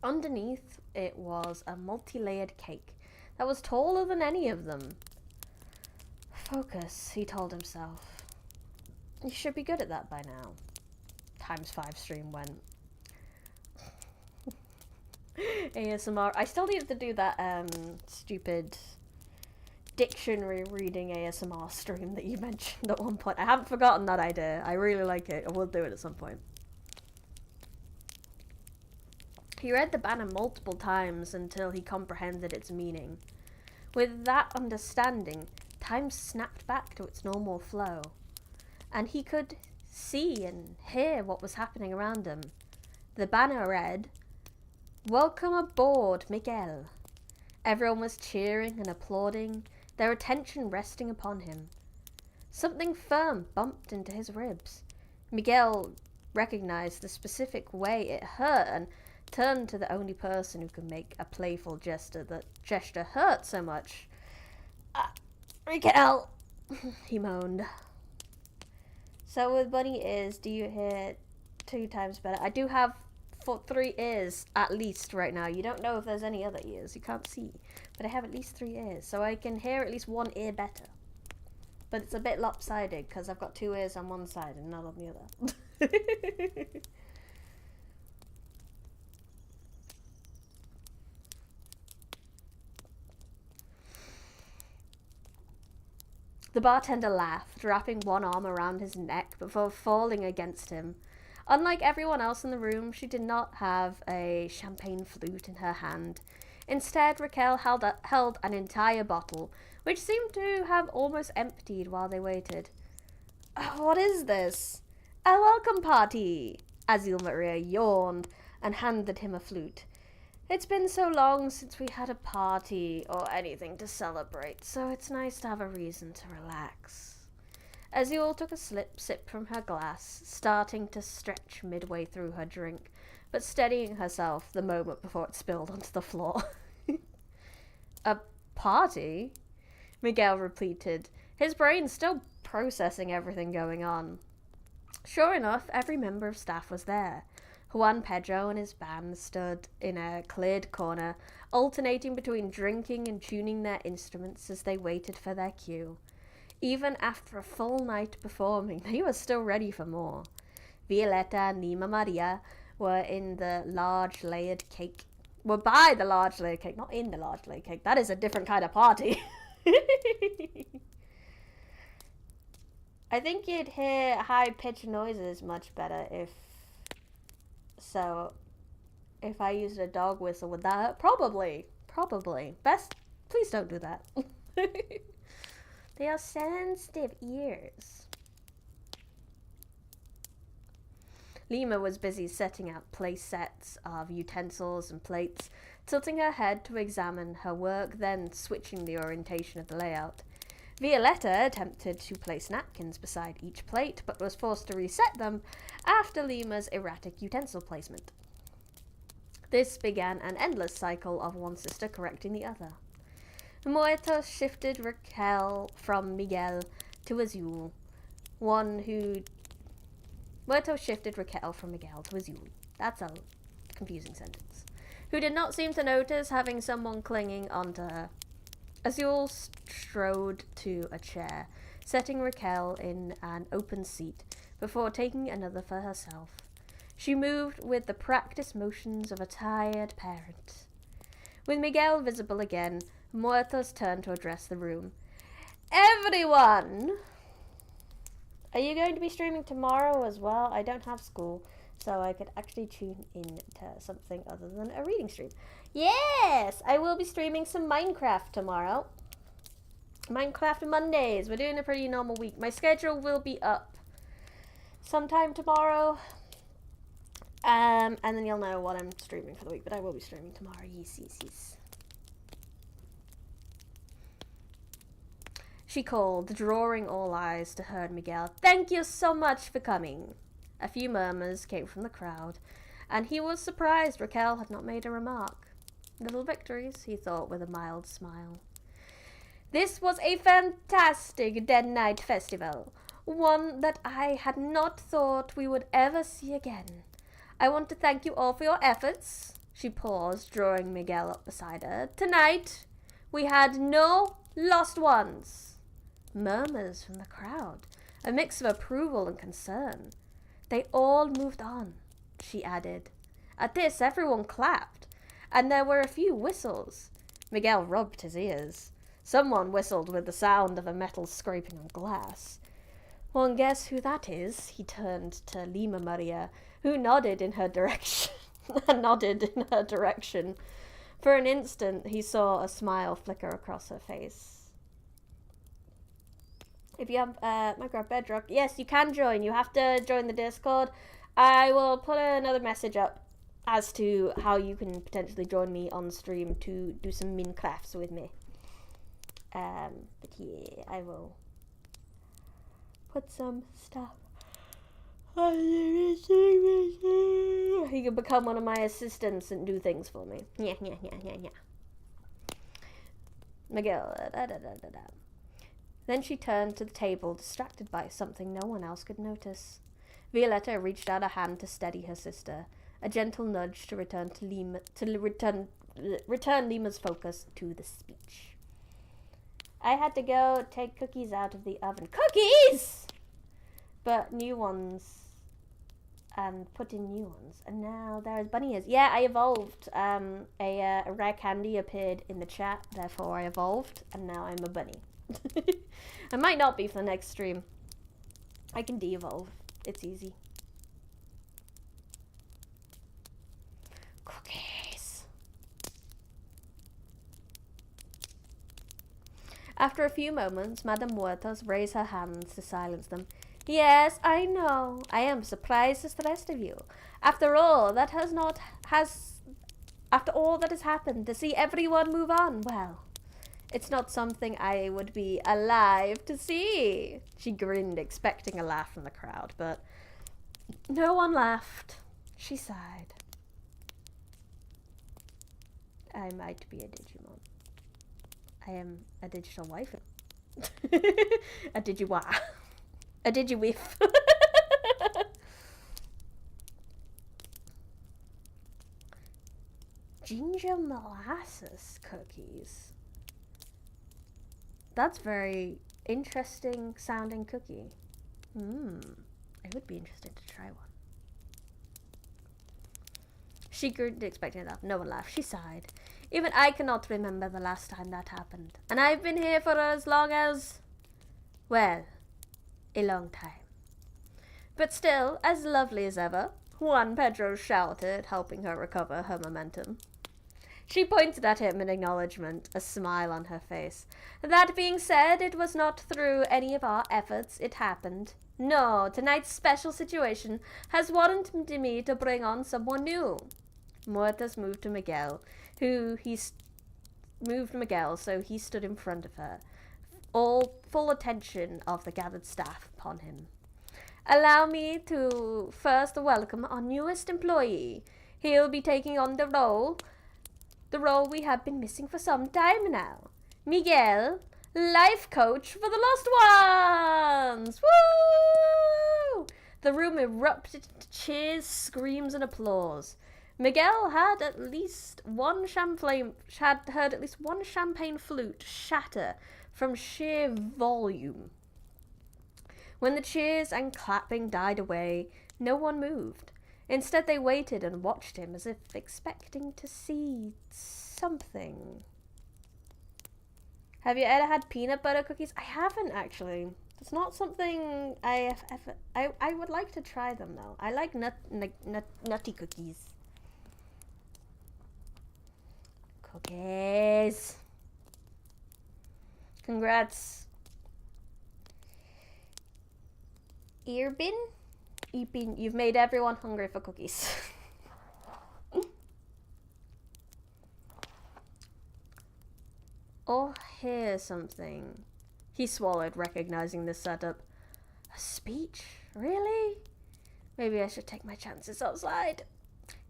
Underneath it was a multi-layered cake that was taller than any of them. Focus, he told himself. You should be good at that by now. ×5 stream went. ASMR. I still need to do that stupid dictionary reading ASMR stream that you mentioned at one point. I haven't forgotten that idea. I really like it. I will do it at some point. He read the banner multiple times until he comprehended its meaning. With that understanding, time snapped back to its normal flow, and he could see and hear what was happening around him. The banner read, "Welcome aboard, Miguel." Everyone was cheering and applauding, their attention resting upon him. Something firm bumped into his ribs. Miguel recognized the specific way it hurt and turned to the only person who could make a playful gesture that hurt so much. Miguel, he moaned. So with bunny ears, do you hear 2 times better? I do have 3 ears at least right now. You don't know if there's any other ears. You can't see. But I have at least 3 ears, so I can hear at least 1 ear better. But it's a bit lopsided because I've got 2 ears on one side and none on the other. The bartender laughed, wrapping one arm around his neck before falling against him. Unlike everyone else in the room, she did not have a champagne flute in her hand. Instead, Raquel held an entire bottle, which seemed to have almost emptied while they waited. What is this? A welcome party! Azil Maria yawned and handed him a flute. It's been so long since we had a party or anything to celebrate, so it's nice to have a reason to relax. Azil took a sip from her glass, starting to stretch midway through her drink, but steadying herself the moment before it spilled onto the floor. A party? Miguel repeated, his brain still processing everything going on. Sure enough, every member of staff was there. Juan Pedro and his band stood in a cleared corner, alternating between drinking and tuning their instruments as they waited for their cue. Even after a full night performing, they were still ready for more. Violeta and Nima Maria were in the large layered cake. Were by the large layered cake, not in the large layered cake. That is a different kind of party. I think you'd hear high-pitched noises much better if I used a dog whistle, would that hurt? Probably. Best, please don't do that. They are sensitive ears. Lima was busy setting out place sets of utensils and plates, tilting her head to examine her work, then switching the orientation of the layout. Violetta attempted to place napkins beside each plate, but was forced to reset them after Lima's erratic utensil placement. This began an endless cycle of one sister correcting the other. Muerto shifted Raquel from Miguel to Azul, That's a confusing sentence. Who did not seem to notice having someone clinging onto her. Azul strode to a chair, setting Raquel in an open seat before taking another for herself. She moved with the practiced motions of a tired parent. With Miguel visible again, Muertos turned to address the room. Everyone! Are you going to be streaming tomorrow as well? I don't have school, so I could actually tune in to something other than a reading stream. Yes! I will be streaming some Minecraft tomorrow. Minecraft Mondays. We're doing a pretty normal week. My schedule will be up sometime tomorrow. And then you'll know what I'm streaming for the week, but I will be streaming tomorrow. Yes. She called, drawing all eyes to her and Miguel. Thank you so much for coming. A few murmurs came from the crowd, and he was surprised Raquel had not made a remark. Little victories, he thought with a mild smile. This was a fantastic Dead Night festival, one that I had not thought we would ever see again. I want to thank you all for your efforts. She paused, drawing Miguel up beside her. Tonight, we had no lost ones. Murmurs from the crowd, a mix of approval and concern. They all moved on, she added. At this, everyone clapped, and there were a few whistles. Miguel rubbed his ears. Someone whistled with the sound of a metal scraping on glass. Well, and guess who that is? He turned to Lima Maria, who nodded in her direction. For an instant, he saw a smile flicker across her face. If you have Minecraft Bedrock, yes, you can join. You have to join the Discord. I will put another message up as to how you can potentially join me on stream to do some Minecrafts with me. But yeah, I will put some stuff on the stream. You can become one of my assistants and do things for me. Yeah. Miguel. Then she turned to the table, distracted by something no one else could notice. Violetta reached out a hand to steady her sister, a gentle nudge to return Lima's focus to the speech. I had to go take cookies out of the oven. Cookies! But new ones. And put in new ones. And now there is bunny ears. Yeah, I evolved. A rare candy appeared in the chat, therefore I evolved, and now I'm a bunny. I might not be for the next stream. I can de-evolve. It's easy. Cookies. After a few moments, Madame Huertas raised her hands to silence them. Yes, I know. I am surprised as the rest of you. After all that has happened, to see everyone move on, well, it's not something I would be alive to see. She grinned, expecting a laugh from the crowd, but no one laughed. She sighed. I might be a Digimon. I am a digital waifu. A Digiwa. A Digiwif. Ginger molasses cookies. That's very interesting sounding cookie. I would be interested to try one. She grinned, expecting that. No one laughed. She sighed. Even I cannot remember the last time that happened. And I've been here for as long as, well, a long time. But still, as lovely as ever, Juan Pedro shouted, helping her recover her momentum. She pointed at him in acknowledgement, a smile on her face. That being said, it was not through any of our efforts it happened. No, tonight's special situation has warranted me to bring on someone new. Muertas moved to Miguel, so he stood in front of her, all full attention of the gathered staff upon him. Allow me to first welcome our newest employee. He'll be taking on the role we have been missing for some time now. Miguel, life coach for the lost ones! Woo! The room erupted into cheers, screams, and applause. Miguel had heard at least one champagne flute shatter from sheer volume. When the cheers and clapping died away, no one moved. Instead, they waited and watched him as if expecting to see something. Have you ever had peanut butter cookies? I haven't, actually. It's not something I would like to try them, though. I like nutty cookies. Cookies. Congrats. You've made everyone hungry for cookies. hear something. He swallowed, recognizing this setup. A speech? Really? Maybe I should take my chances outside.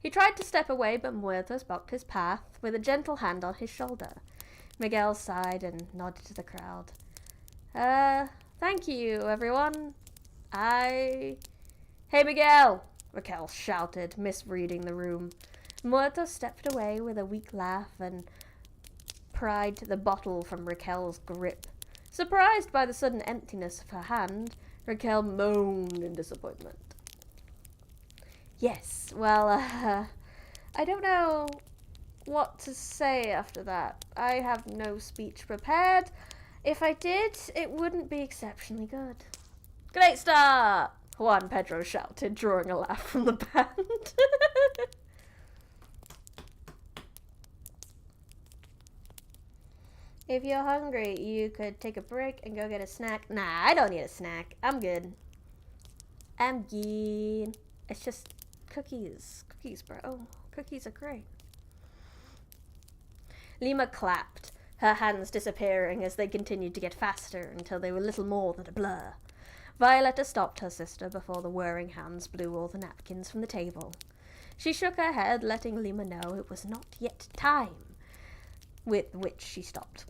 He tried to step away, but Muertos blocked his path with a gentle hand on his shoulder. Miguel sighed and nodded to the crowd. Thank you, everyone. Hey, Miguel! Raquel shouted, misreading the room. Muertos stepped away with a weak laugh and pried the bottle from Raquel's grip. Surprised by the sudden emptiness of her hand, Raquel moaned in disappointment. Yes, well, I don't know what to say after that. I have no speech prepared. If I did, it wouldn't be exceptionally good. Great start! Juan Pedro shouted, drawing a laugh from the band. If you're hungry, you could take a break and go get a snack. Nah, I don't need a snack. I'm good. It's just cookies. Cookies, bro. Oh, cookies are great. Lima clapped, her hands disappearing as they continued to get faster until they were little more than a blur. Violetta stopped her sister before the whirring hands blew all the napkins from the table. She shook her head, letting Lima know it was not yet time, with which she stopped.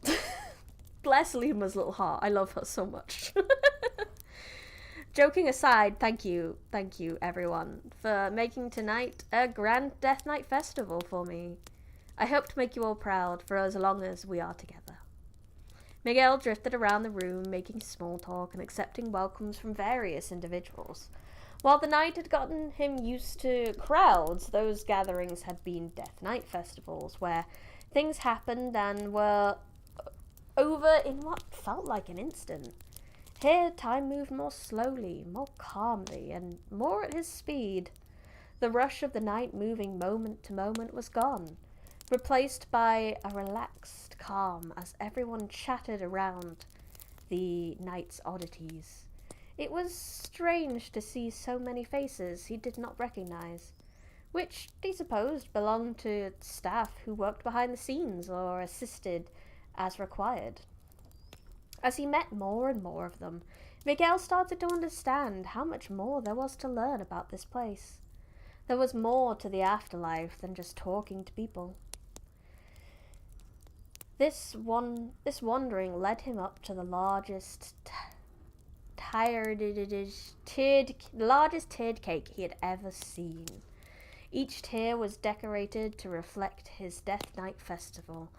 Bless Lima's little heart. I love her so much. Joking aside, thank you everyone for making tonight a grand Death Night festival for me. I hope to make you all proud for as long as we are together. Miguel drifted around the room, making small talk and accepting welcomes from various individuals. While the night had gotten him used to crowds, those gatherings had been Death Night festivals where things happened and were over in what felt like an instant. Here, time moved more slowly, more calmly, and more at his speed. The rush of the night moving moment to moment was gone, replaced by a relaxed calm as everyone chatted around the night's oddities. It was strange to see so many faces he did not recognize, which he supposed belonged to staff who worked behind the scenes or assisted as required. As he met more and more of them, Miguel started to understand how much more there was to learn about this place. There was more to the afterlife than just talking to people. This wandering led him up to the largest tiered cake he had ever seen. Each tier was decorated to reflect his Death Night festival,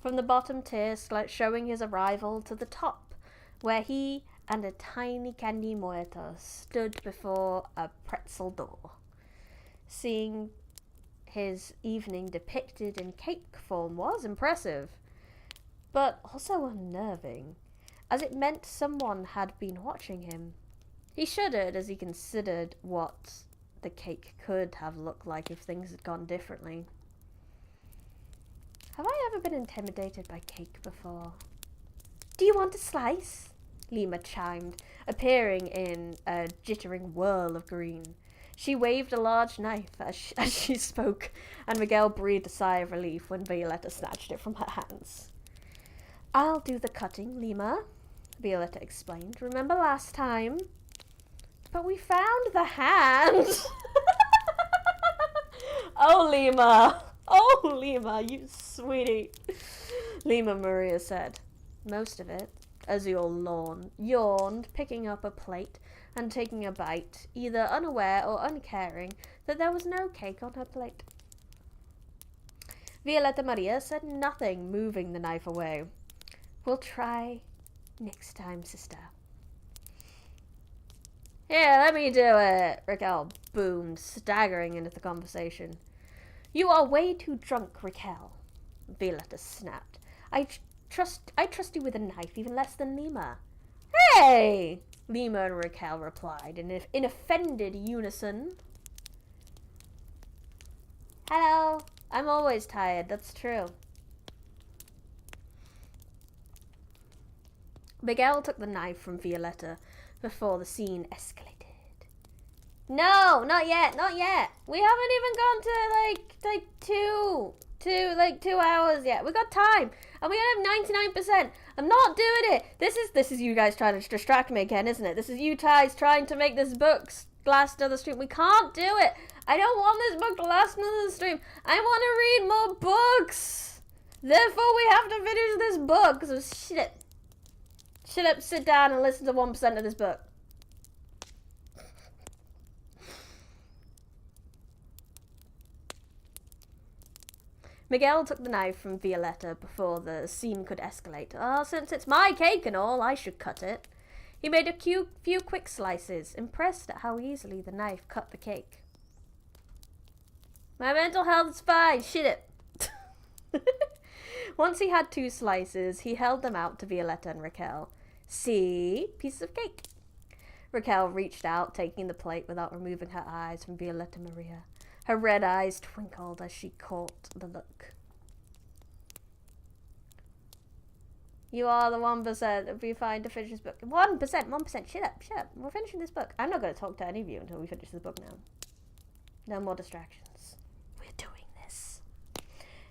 from the bottom tier showing his arrival to the top, where he and a tiny candy muerto stood before a pretzel door. Seeing his evening depicted in cake form was impressive, but also unnerving, as it meant someone had been watching him. He shuddered as he considered what the cake could have looked like if things had gone differently. Have I ever been intimidated by cake before? Do you want a slice? Lima chimed, appearing in a jittering whirl of green. She waved a large knife as she spoke, and Miguel breathed a sigh of relief when Violetta snatched it from her hands. I'll do the cutting, Lima, Violetta explained. Remember last time? But we found the hand! Oh, Lima! Oh, Lima, you sweetie, Lima Maria said. Most of it, as he all yawned, picking up a plate and taking a bite, either unaware or uncaring that there was no cake on her plate. Violetta Maria said nothing, moving the knife away. We'll try next time, sister. Here, let me do it, Raquel boomed, staggering into the conversation. You are way too drunk, Raquel, Violetta snapped. I trust you with a knife even less than Lima. Hey! Lima and Raquel replied in offended unison. Hello. I'm always tired, that's true. Miguel took the knife from Violetta before the scene escalated. No, not yet. We haven't even gone to 2 hours yet. We got time, and we have 99%, I'm not doing it. This is you guys trying to distract me again, isn't it? This is you guys trying to make this book last another stream. We can't do it. I don't want this book to last another stream. I want to read more books. Therefore, we have to finish this book. So shut up, sit down and listen to 1% of this book. Miguel took the knife from Violetta before the scene could escalate. Since it's my cake and all, I should cut it. He made a few quick slices, impressed at how easily the knife cut the cake. My mental health is fine, shit it. Once he had 2 slices, he held them out to Violetta and Raquel. See? Pieces of cake. Raquel reached out, taking the plate without removing her eyes from Violetta Maria. Her red eyes twinkled as she caught the look. You are the 1%. It'll be fine to finish this book. 1%. Shut up. We're finishing this book. I'm not going to talk to any of you until we finish this book now. No more distractions. We're doing this.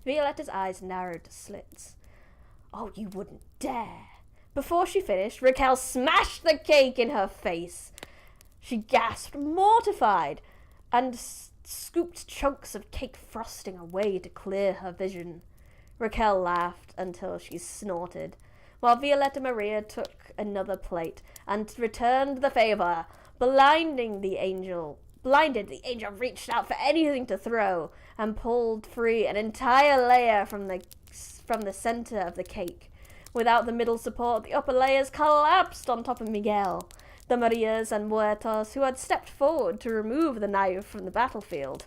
Violetta's eyes narrowed to slits. Oh, you wouldn't dare. Before she finished, Raquel smashed the cake in her face. She gasped, mortified, and scooped chunks of cake frosting away to clear her vision. Raquel laughed until she snorted, while Violetta Maria took another plate and returned the favor. Blinded, the angel reached out for anything to throw and pulled free an entire layer from the center of the cake. Without the middle support, the upper layers collapsed on top of Miguel, the Marias and Muertos, who had stepped forward to remove the knife from the battlefield.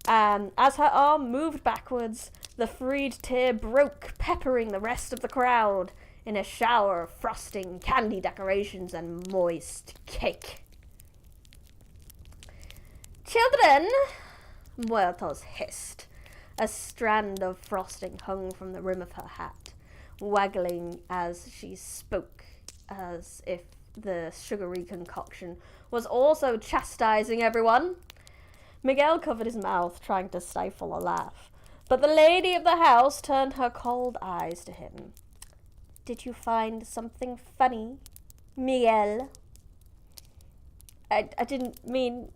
As her arm moved backwards, the freed tear broke, peppering the rest of the crowd in a shower of frosting, candy decorations, and moist cake. Children, Muertos hissed. A strand of frosting hung from the rim of her hat, waggling as she spoke, as if the sugary concoction was also chastising everyone. Miguel covered his mouth, trying to stifle a laugh, but the lady of the house turned her cold eyes to him. Did you find something funny, Miguel? I didn't mean...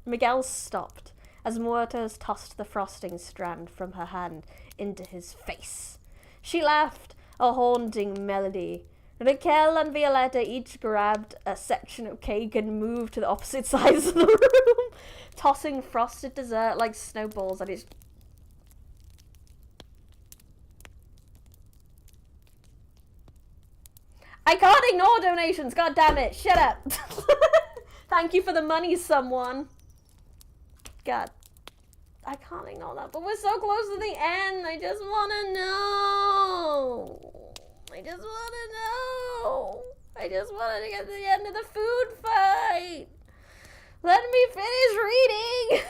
Miguel stopped as Muertos tossed the frosting strand from her hand into his face. She laughed, a haunting melody. Raquel and Violetta each grabbed a section of cake and moved to the opposite sides of the room, tossing frosted dessert like snowballs at each... I can't ignore donations, god damn it, shut up. Thank you for the money, someone. God, I can't ignore that, but we're so close to the end. I just want to know. I just wanted to get to the end of the food fight. Let me finish reading.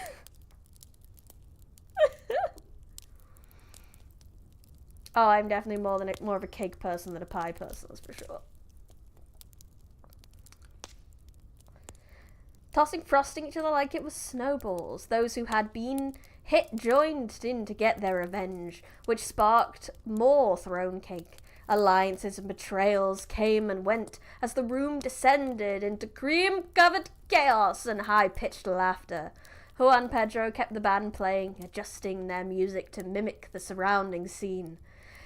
Oh, I'm definitely more of a cake person than a pie person, that's for sure. Tossing frosting each other like it was snowballs. Those who had been hit joined in to get their revenge, which sparked more thrown cake. Alliances and betrayals came and went as the room descended into cream-covered chaos and high-pitched laughter. Juan Pedro kept the band playing, adjusting their music to mimic the surrounding scene.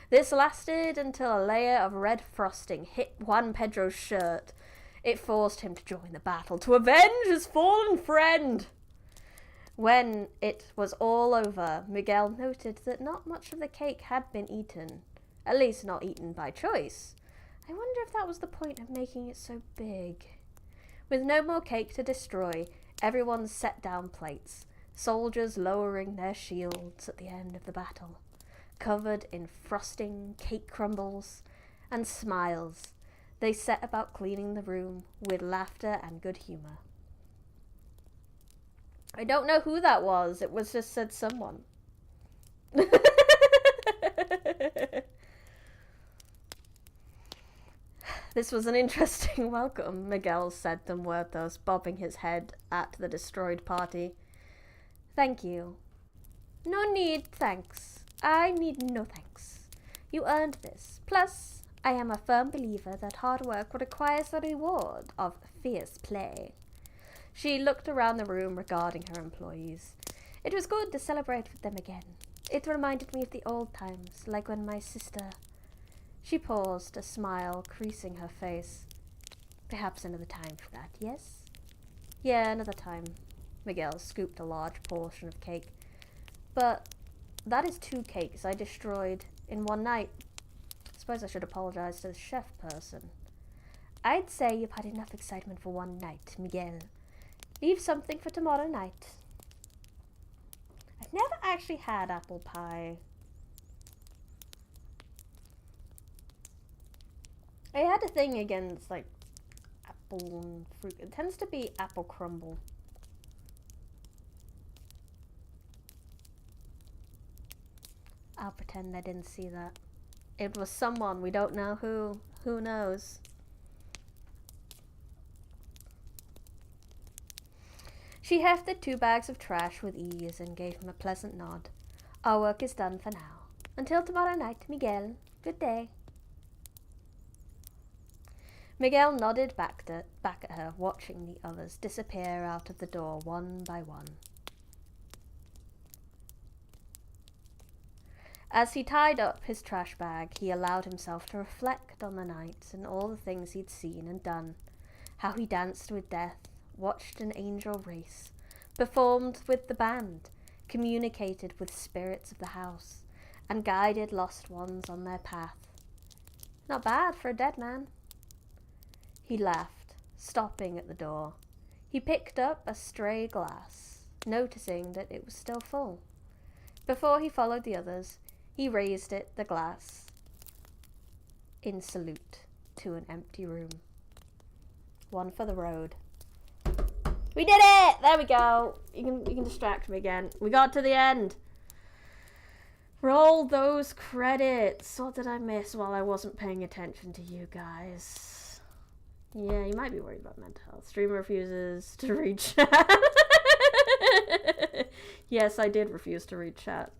This lasted until a layer of red frosting hit Juan Pedro's shirt. It forced him to join the battle to avenge his fallen friend. When it was all over, Miguel noted that not much of the cake had been eaten. At least not eaten by choice. I wonder if that was the point of making it so big. With no more cake to destroy, everyone set down plates, soldiers lowering their shields at the end of the battle, covered in frosting, cake crumbles, and smiles. They set about cleaning the room with laughter and good humor. I don't know who that was. It was just said someone. This was an interesting welcome, Miguel said to Muertos, bobbing his head at the destroyed party. Thank you. No need, thanks. I need no thanks. You earned this. Plus, I am a firm believer that hard work requires the reward of fierce play. She looked around the room regarding her employees. It was good to celebrate with them again. It reminded me of the old times, like when my sister... She paused, a smile creasing her face. Perhaps another time for that, yes? Yeah, another time. Miguel scooped a large portion of cake. But that is 2 cakes I destroyed in one night. I suppose I should apologize to the chef person. I'd say you've had enough excitement for one night, Miguel. Leave something for tomorrow night. I've never actually had apple pie. I had a thing against, like, apple and fruit. It tends to be apple crumble. I'll pretend I didn't see that. It was someone, we don't know who. Who knows? She hefted 2 bags of trash with ease and gave him a pleasant nod. Our work is done for now. Until tomorrow night, Miguel. Good day. Miguel nodded back at her, watching the others disappear out of the door one by one. As he tied up his trash bag, he allowed himself to reflect on the night and all the things he'd seen and done. How he danced with death, watched an angel race, performed with the band, communicated with spirits of the house, and guided lost ones on their path. Not bad for a dead man. He laughed, stopping at the door. He picked up a stray glass, noticing that it was still full. Before he followed the others, he raised the glass, in salute to an empty room. One for the road. We did it! There we go. You can distract me again. We got to the end. Roll those credits. What did I miss while I wasn't paying attention to you guys? Yeah, you might be worried about mental health. Streamer refuses to read chat. Yes, I did refuse to read chat.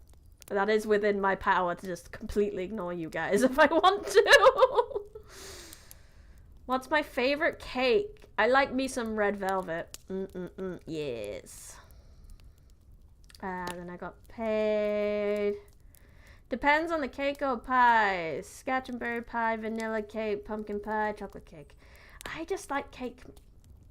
That is within my power to just completely ignore you guys if I want to. What's my favorite cake? I like me some red velvet. Yes. Then I got paid. Depends on the cake or pie. Scotch and berry pie, vanilla cake, pumpkin pie, chocolate cake. I just like cake.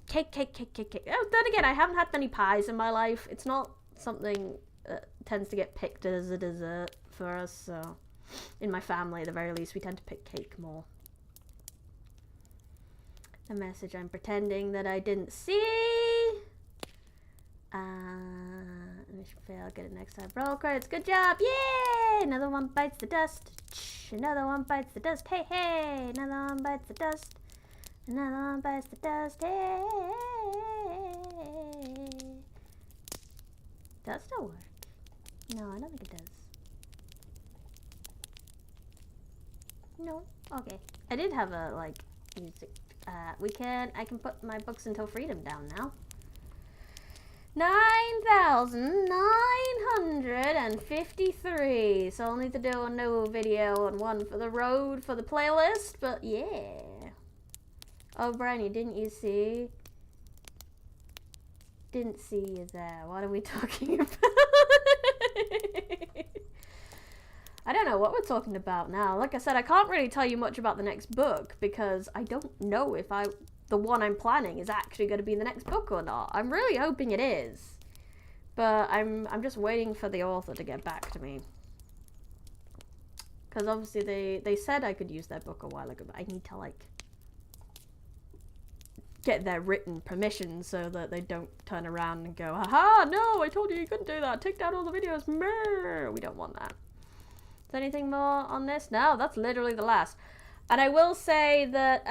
Cake. Oh, then again, I haven't had many pies in my life. It's not something that tends to get picked as a dessert for us, so in my family, at the very least, we tend to pick cake more. A message I'm pretending that I didn't see. I'll get it next time. Roll credits. Good job. Yay! Another one bites the dust. Another one bites the dust. Hey, hey! Another one bites the dust. Another one bites the dust. Hey! Does that still work? No, I don't think it does. No. Okay. I did have a, like, music. I can put my books until freedom down now. 9,953. So I'll need to do a new video and one for the road for the playlist, but yeah. Oh, Briny, didn't you see? Didn't see you there. What are we talking about? I don't know what we're talking about now. Like I said, I can't really tell you much about the next book because I don't know if the one I'm planning is actually going to be the next book or not. I'm really hoping it is. But I'm just waiting for the author to get back to me. Because obviously they said I could use their book a while ago, but I need to, like, get their written permission so that they don't turn around and go, haha, no, I told you couldn't do that. Take down all the videos. Meh. We don't want that. Is there anything more on this? No, that's literally the last. And I will say that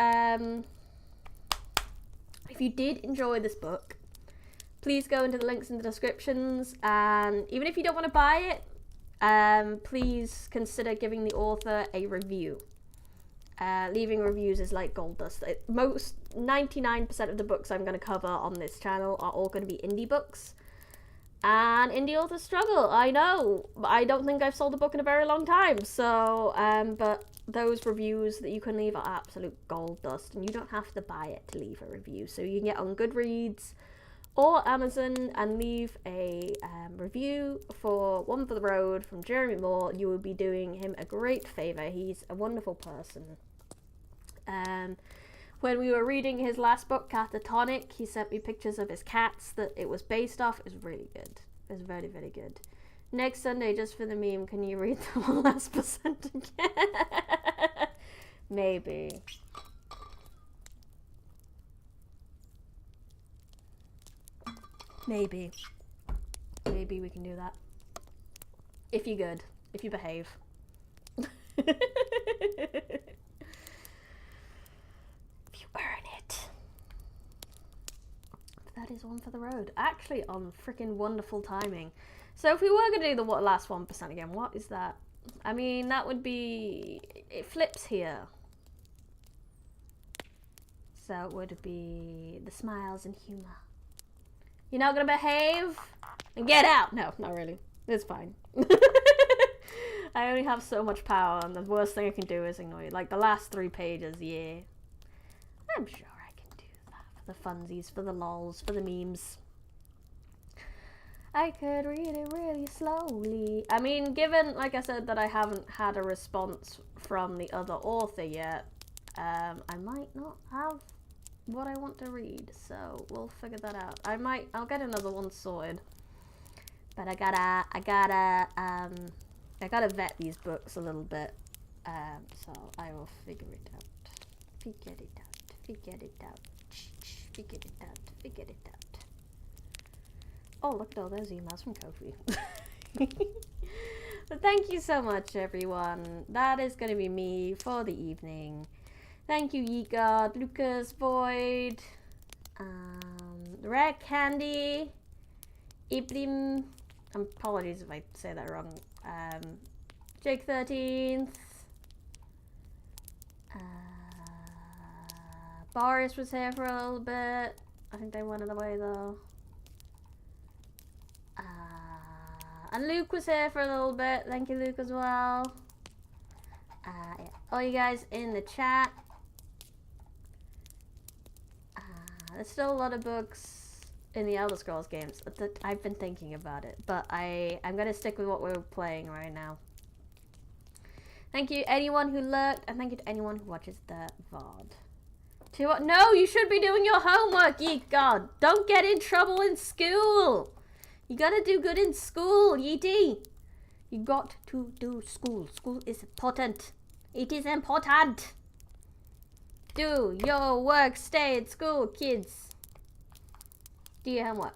if you did enjoy this book, please go into the links in the descriptions, and even if you don't want to buy it, please consider giving the author a review. Leaving reviews is like gold dust. 99% of the books I'm going to cover on this channel are all going to be indie books. And indie authors struggle. I know. I don't think I've sold a book in a very long time. So, but those reviews that you can leave are absolute gold dust, and you don't have to buy it to leave a review. So you can get on Goodreads or Amazon and leave a review for One for the Road from Jeremy Moore. You will be doing him a great favour. He's a wonderful person. When we were reading his last book, Catatonic, he sent me pictures of his cats that it was based off. It was really good. It was very, very good. Next Sunday, just for the meme, can you read the one last percent again? Maybe. Maybe we can do that. If you're good. If you behave. If you earn it. That is One for the Road. Actually, on freaking wonderful timing. So if we were going to do the last 1% again, what is that? I mean, that would be... It flips here. So it would be the smiles and humour. You're not going to behave? And get out! No, not really. It's fine. I only have so much power, and the worst thing I can do is ignore you. Like, the last 3 pages, yeah. I'm sure I can do that for the funsies, for the lols, for the memes. I could read it really slowly. I mean, given, like I said, that I haven't had a response from the other author yet, I might not have what I want to read, so we'll figure that out. I'll get another one sorted. But I gotta vet these books a little bit. So I will figure it out. Figure it out. Oh, look at all those emails from Kofi. But thank you so much, everyone. That is going to be me for the evening. Thank you, Yeegard, Lucas, Void, Rare Candy, Iblim. Apologies if I say that wrong. Jake 13th. Boris was here for a little bit. I think they went away though. And Luke was here for a little bit. Thank you, Luke, as well. Yeah. All you guys in the chat. There's still a lot of books in the Elder Scrolls games. I've been thinking about it, but I'm going to stick with what we're playing right now. Thank you anyone who lurked, and thank you to anyone who watches the VOD. No, you should be doing your homework, ye god. Don't get in trouble in school. You gotta do good in school, Yeetie. You got to do school. School is important. It is important. Do your work. Stay at school, kids. Do your homework.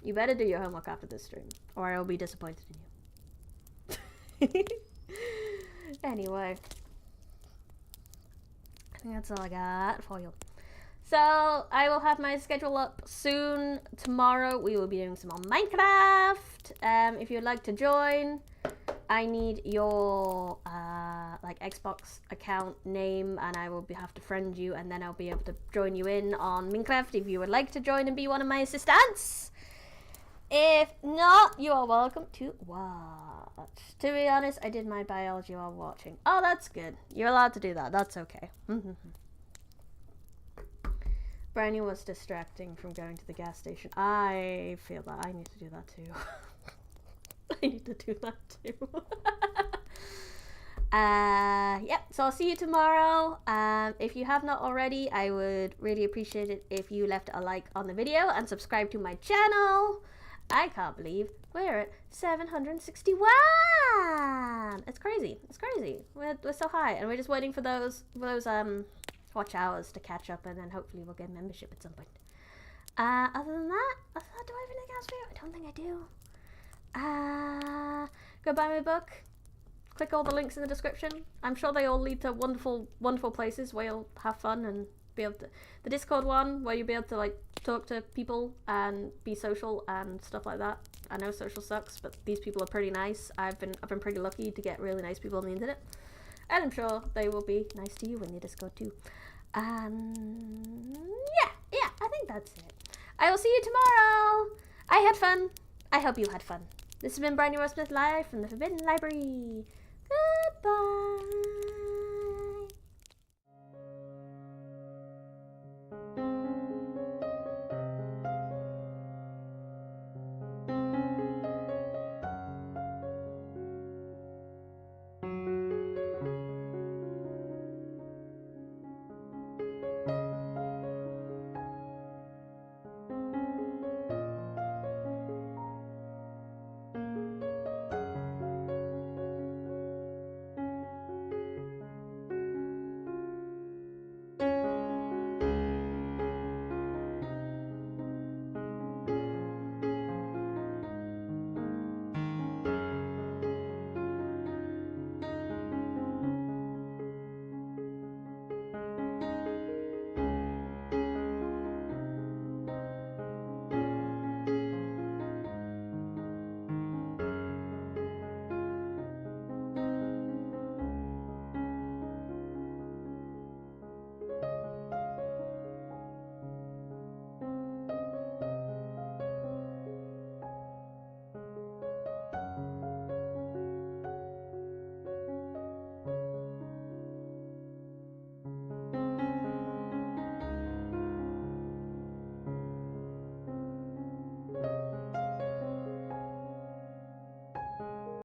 You better do your homework after this stream, or I'll be disappointed in you. Anyway. I think that's all I got for you. So, I will have my schedule up soon. Tomorrow, we will be doing some more Minecraft. If you'd like to join, I need your like Xbox account name, and I will have to friend you, and then I'll be able to join you in on Minecraft if you would like to join and be one of my assistants. If not, you are welcome to watch. To be honest, I did my biology while watching. Oh, that's good. You're allowed to do that. That's okay. Brownie was distracting from going to the gas station. I feel that. I need to do that too. I need to do that too. Yep, so I'll see you tomorrow. If you have not already, I would really appreciate it if you left a like on the video and subscribe to my channel. I can't believe we're at 761. It's crazy. It's crazy. We're so high, and we're just waiting for those watch hours to catch up, and then hopefully we'll get membership at some point. Other than that, do I have anything else for you? I don't think I do. Go buy my book. Click all the links in the description. I'm sure they all lead to wonderful, wonderful places where you'll have fun and be able to. The Discord one, where you'll be able to like talk to people and be social and stuff like that. I know social sucks, but these people are pretty nice. I've been pretty lucky to get really nice people on the internet, and I'm sure they will be nice to you in the Discord too. Yeah, I think that's it. I will see you tomorrow. I had fun. I hope you had fun. This has been Briny Rose Smith live from the Forbidden Library. Goodbye.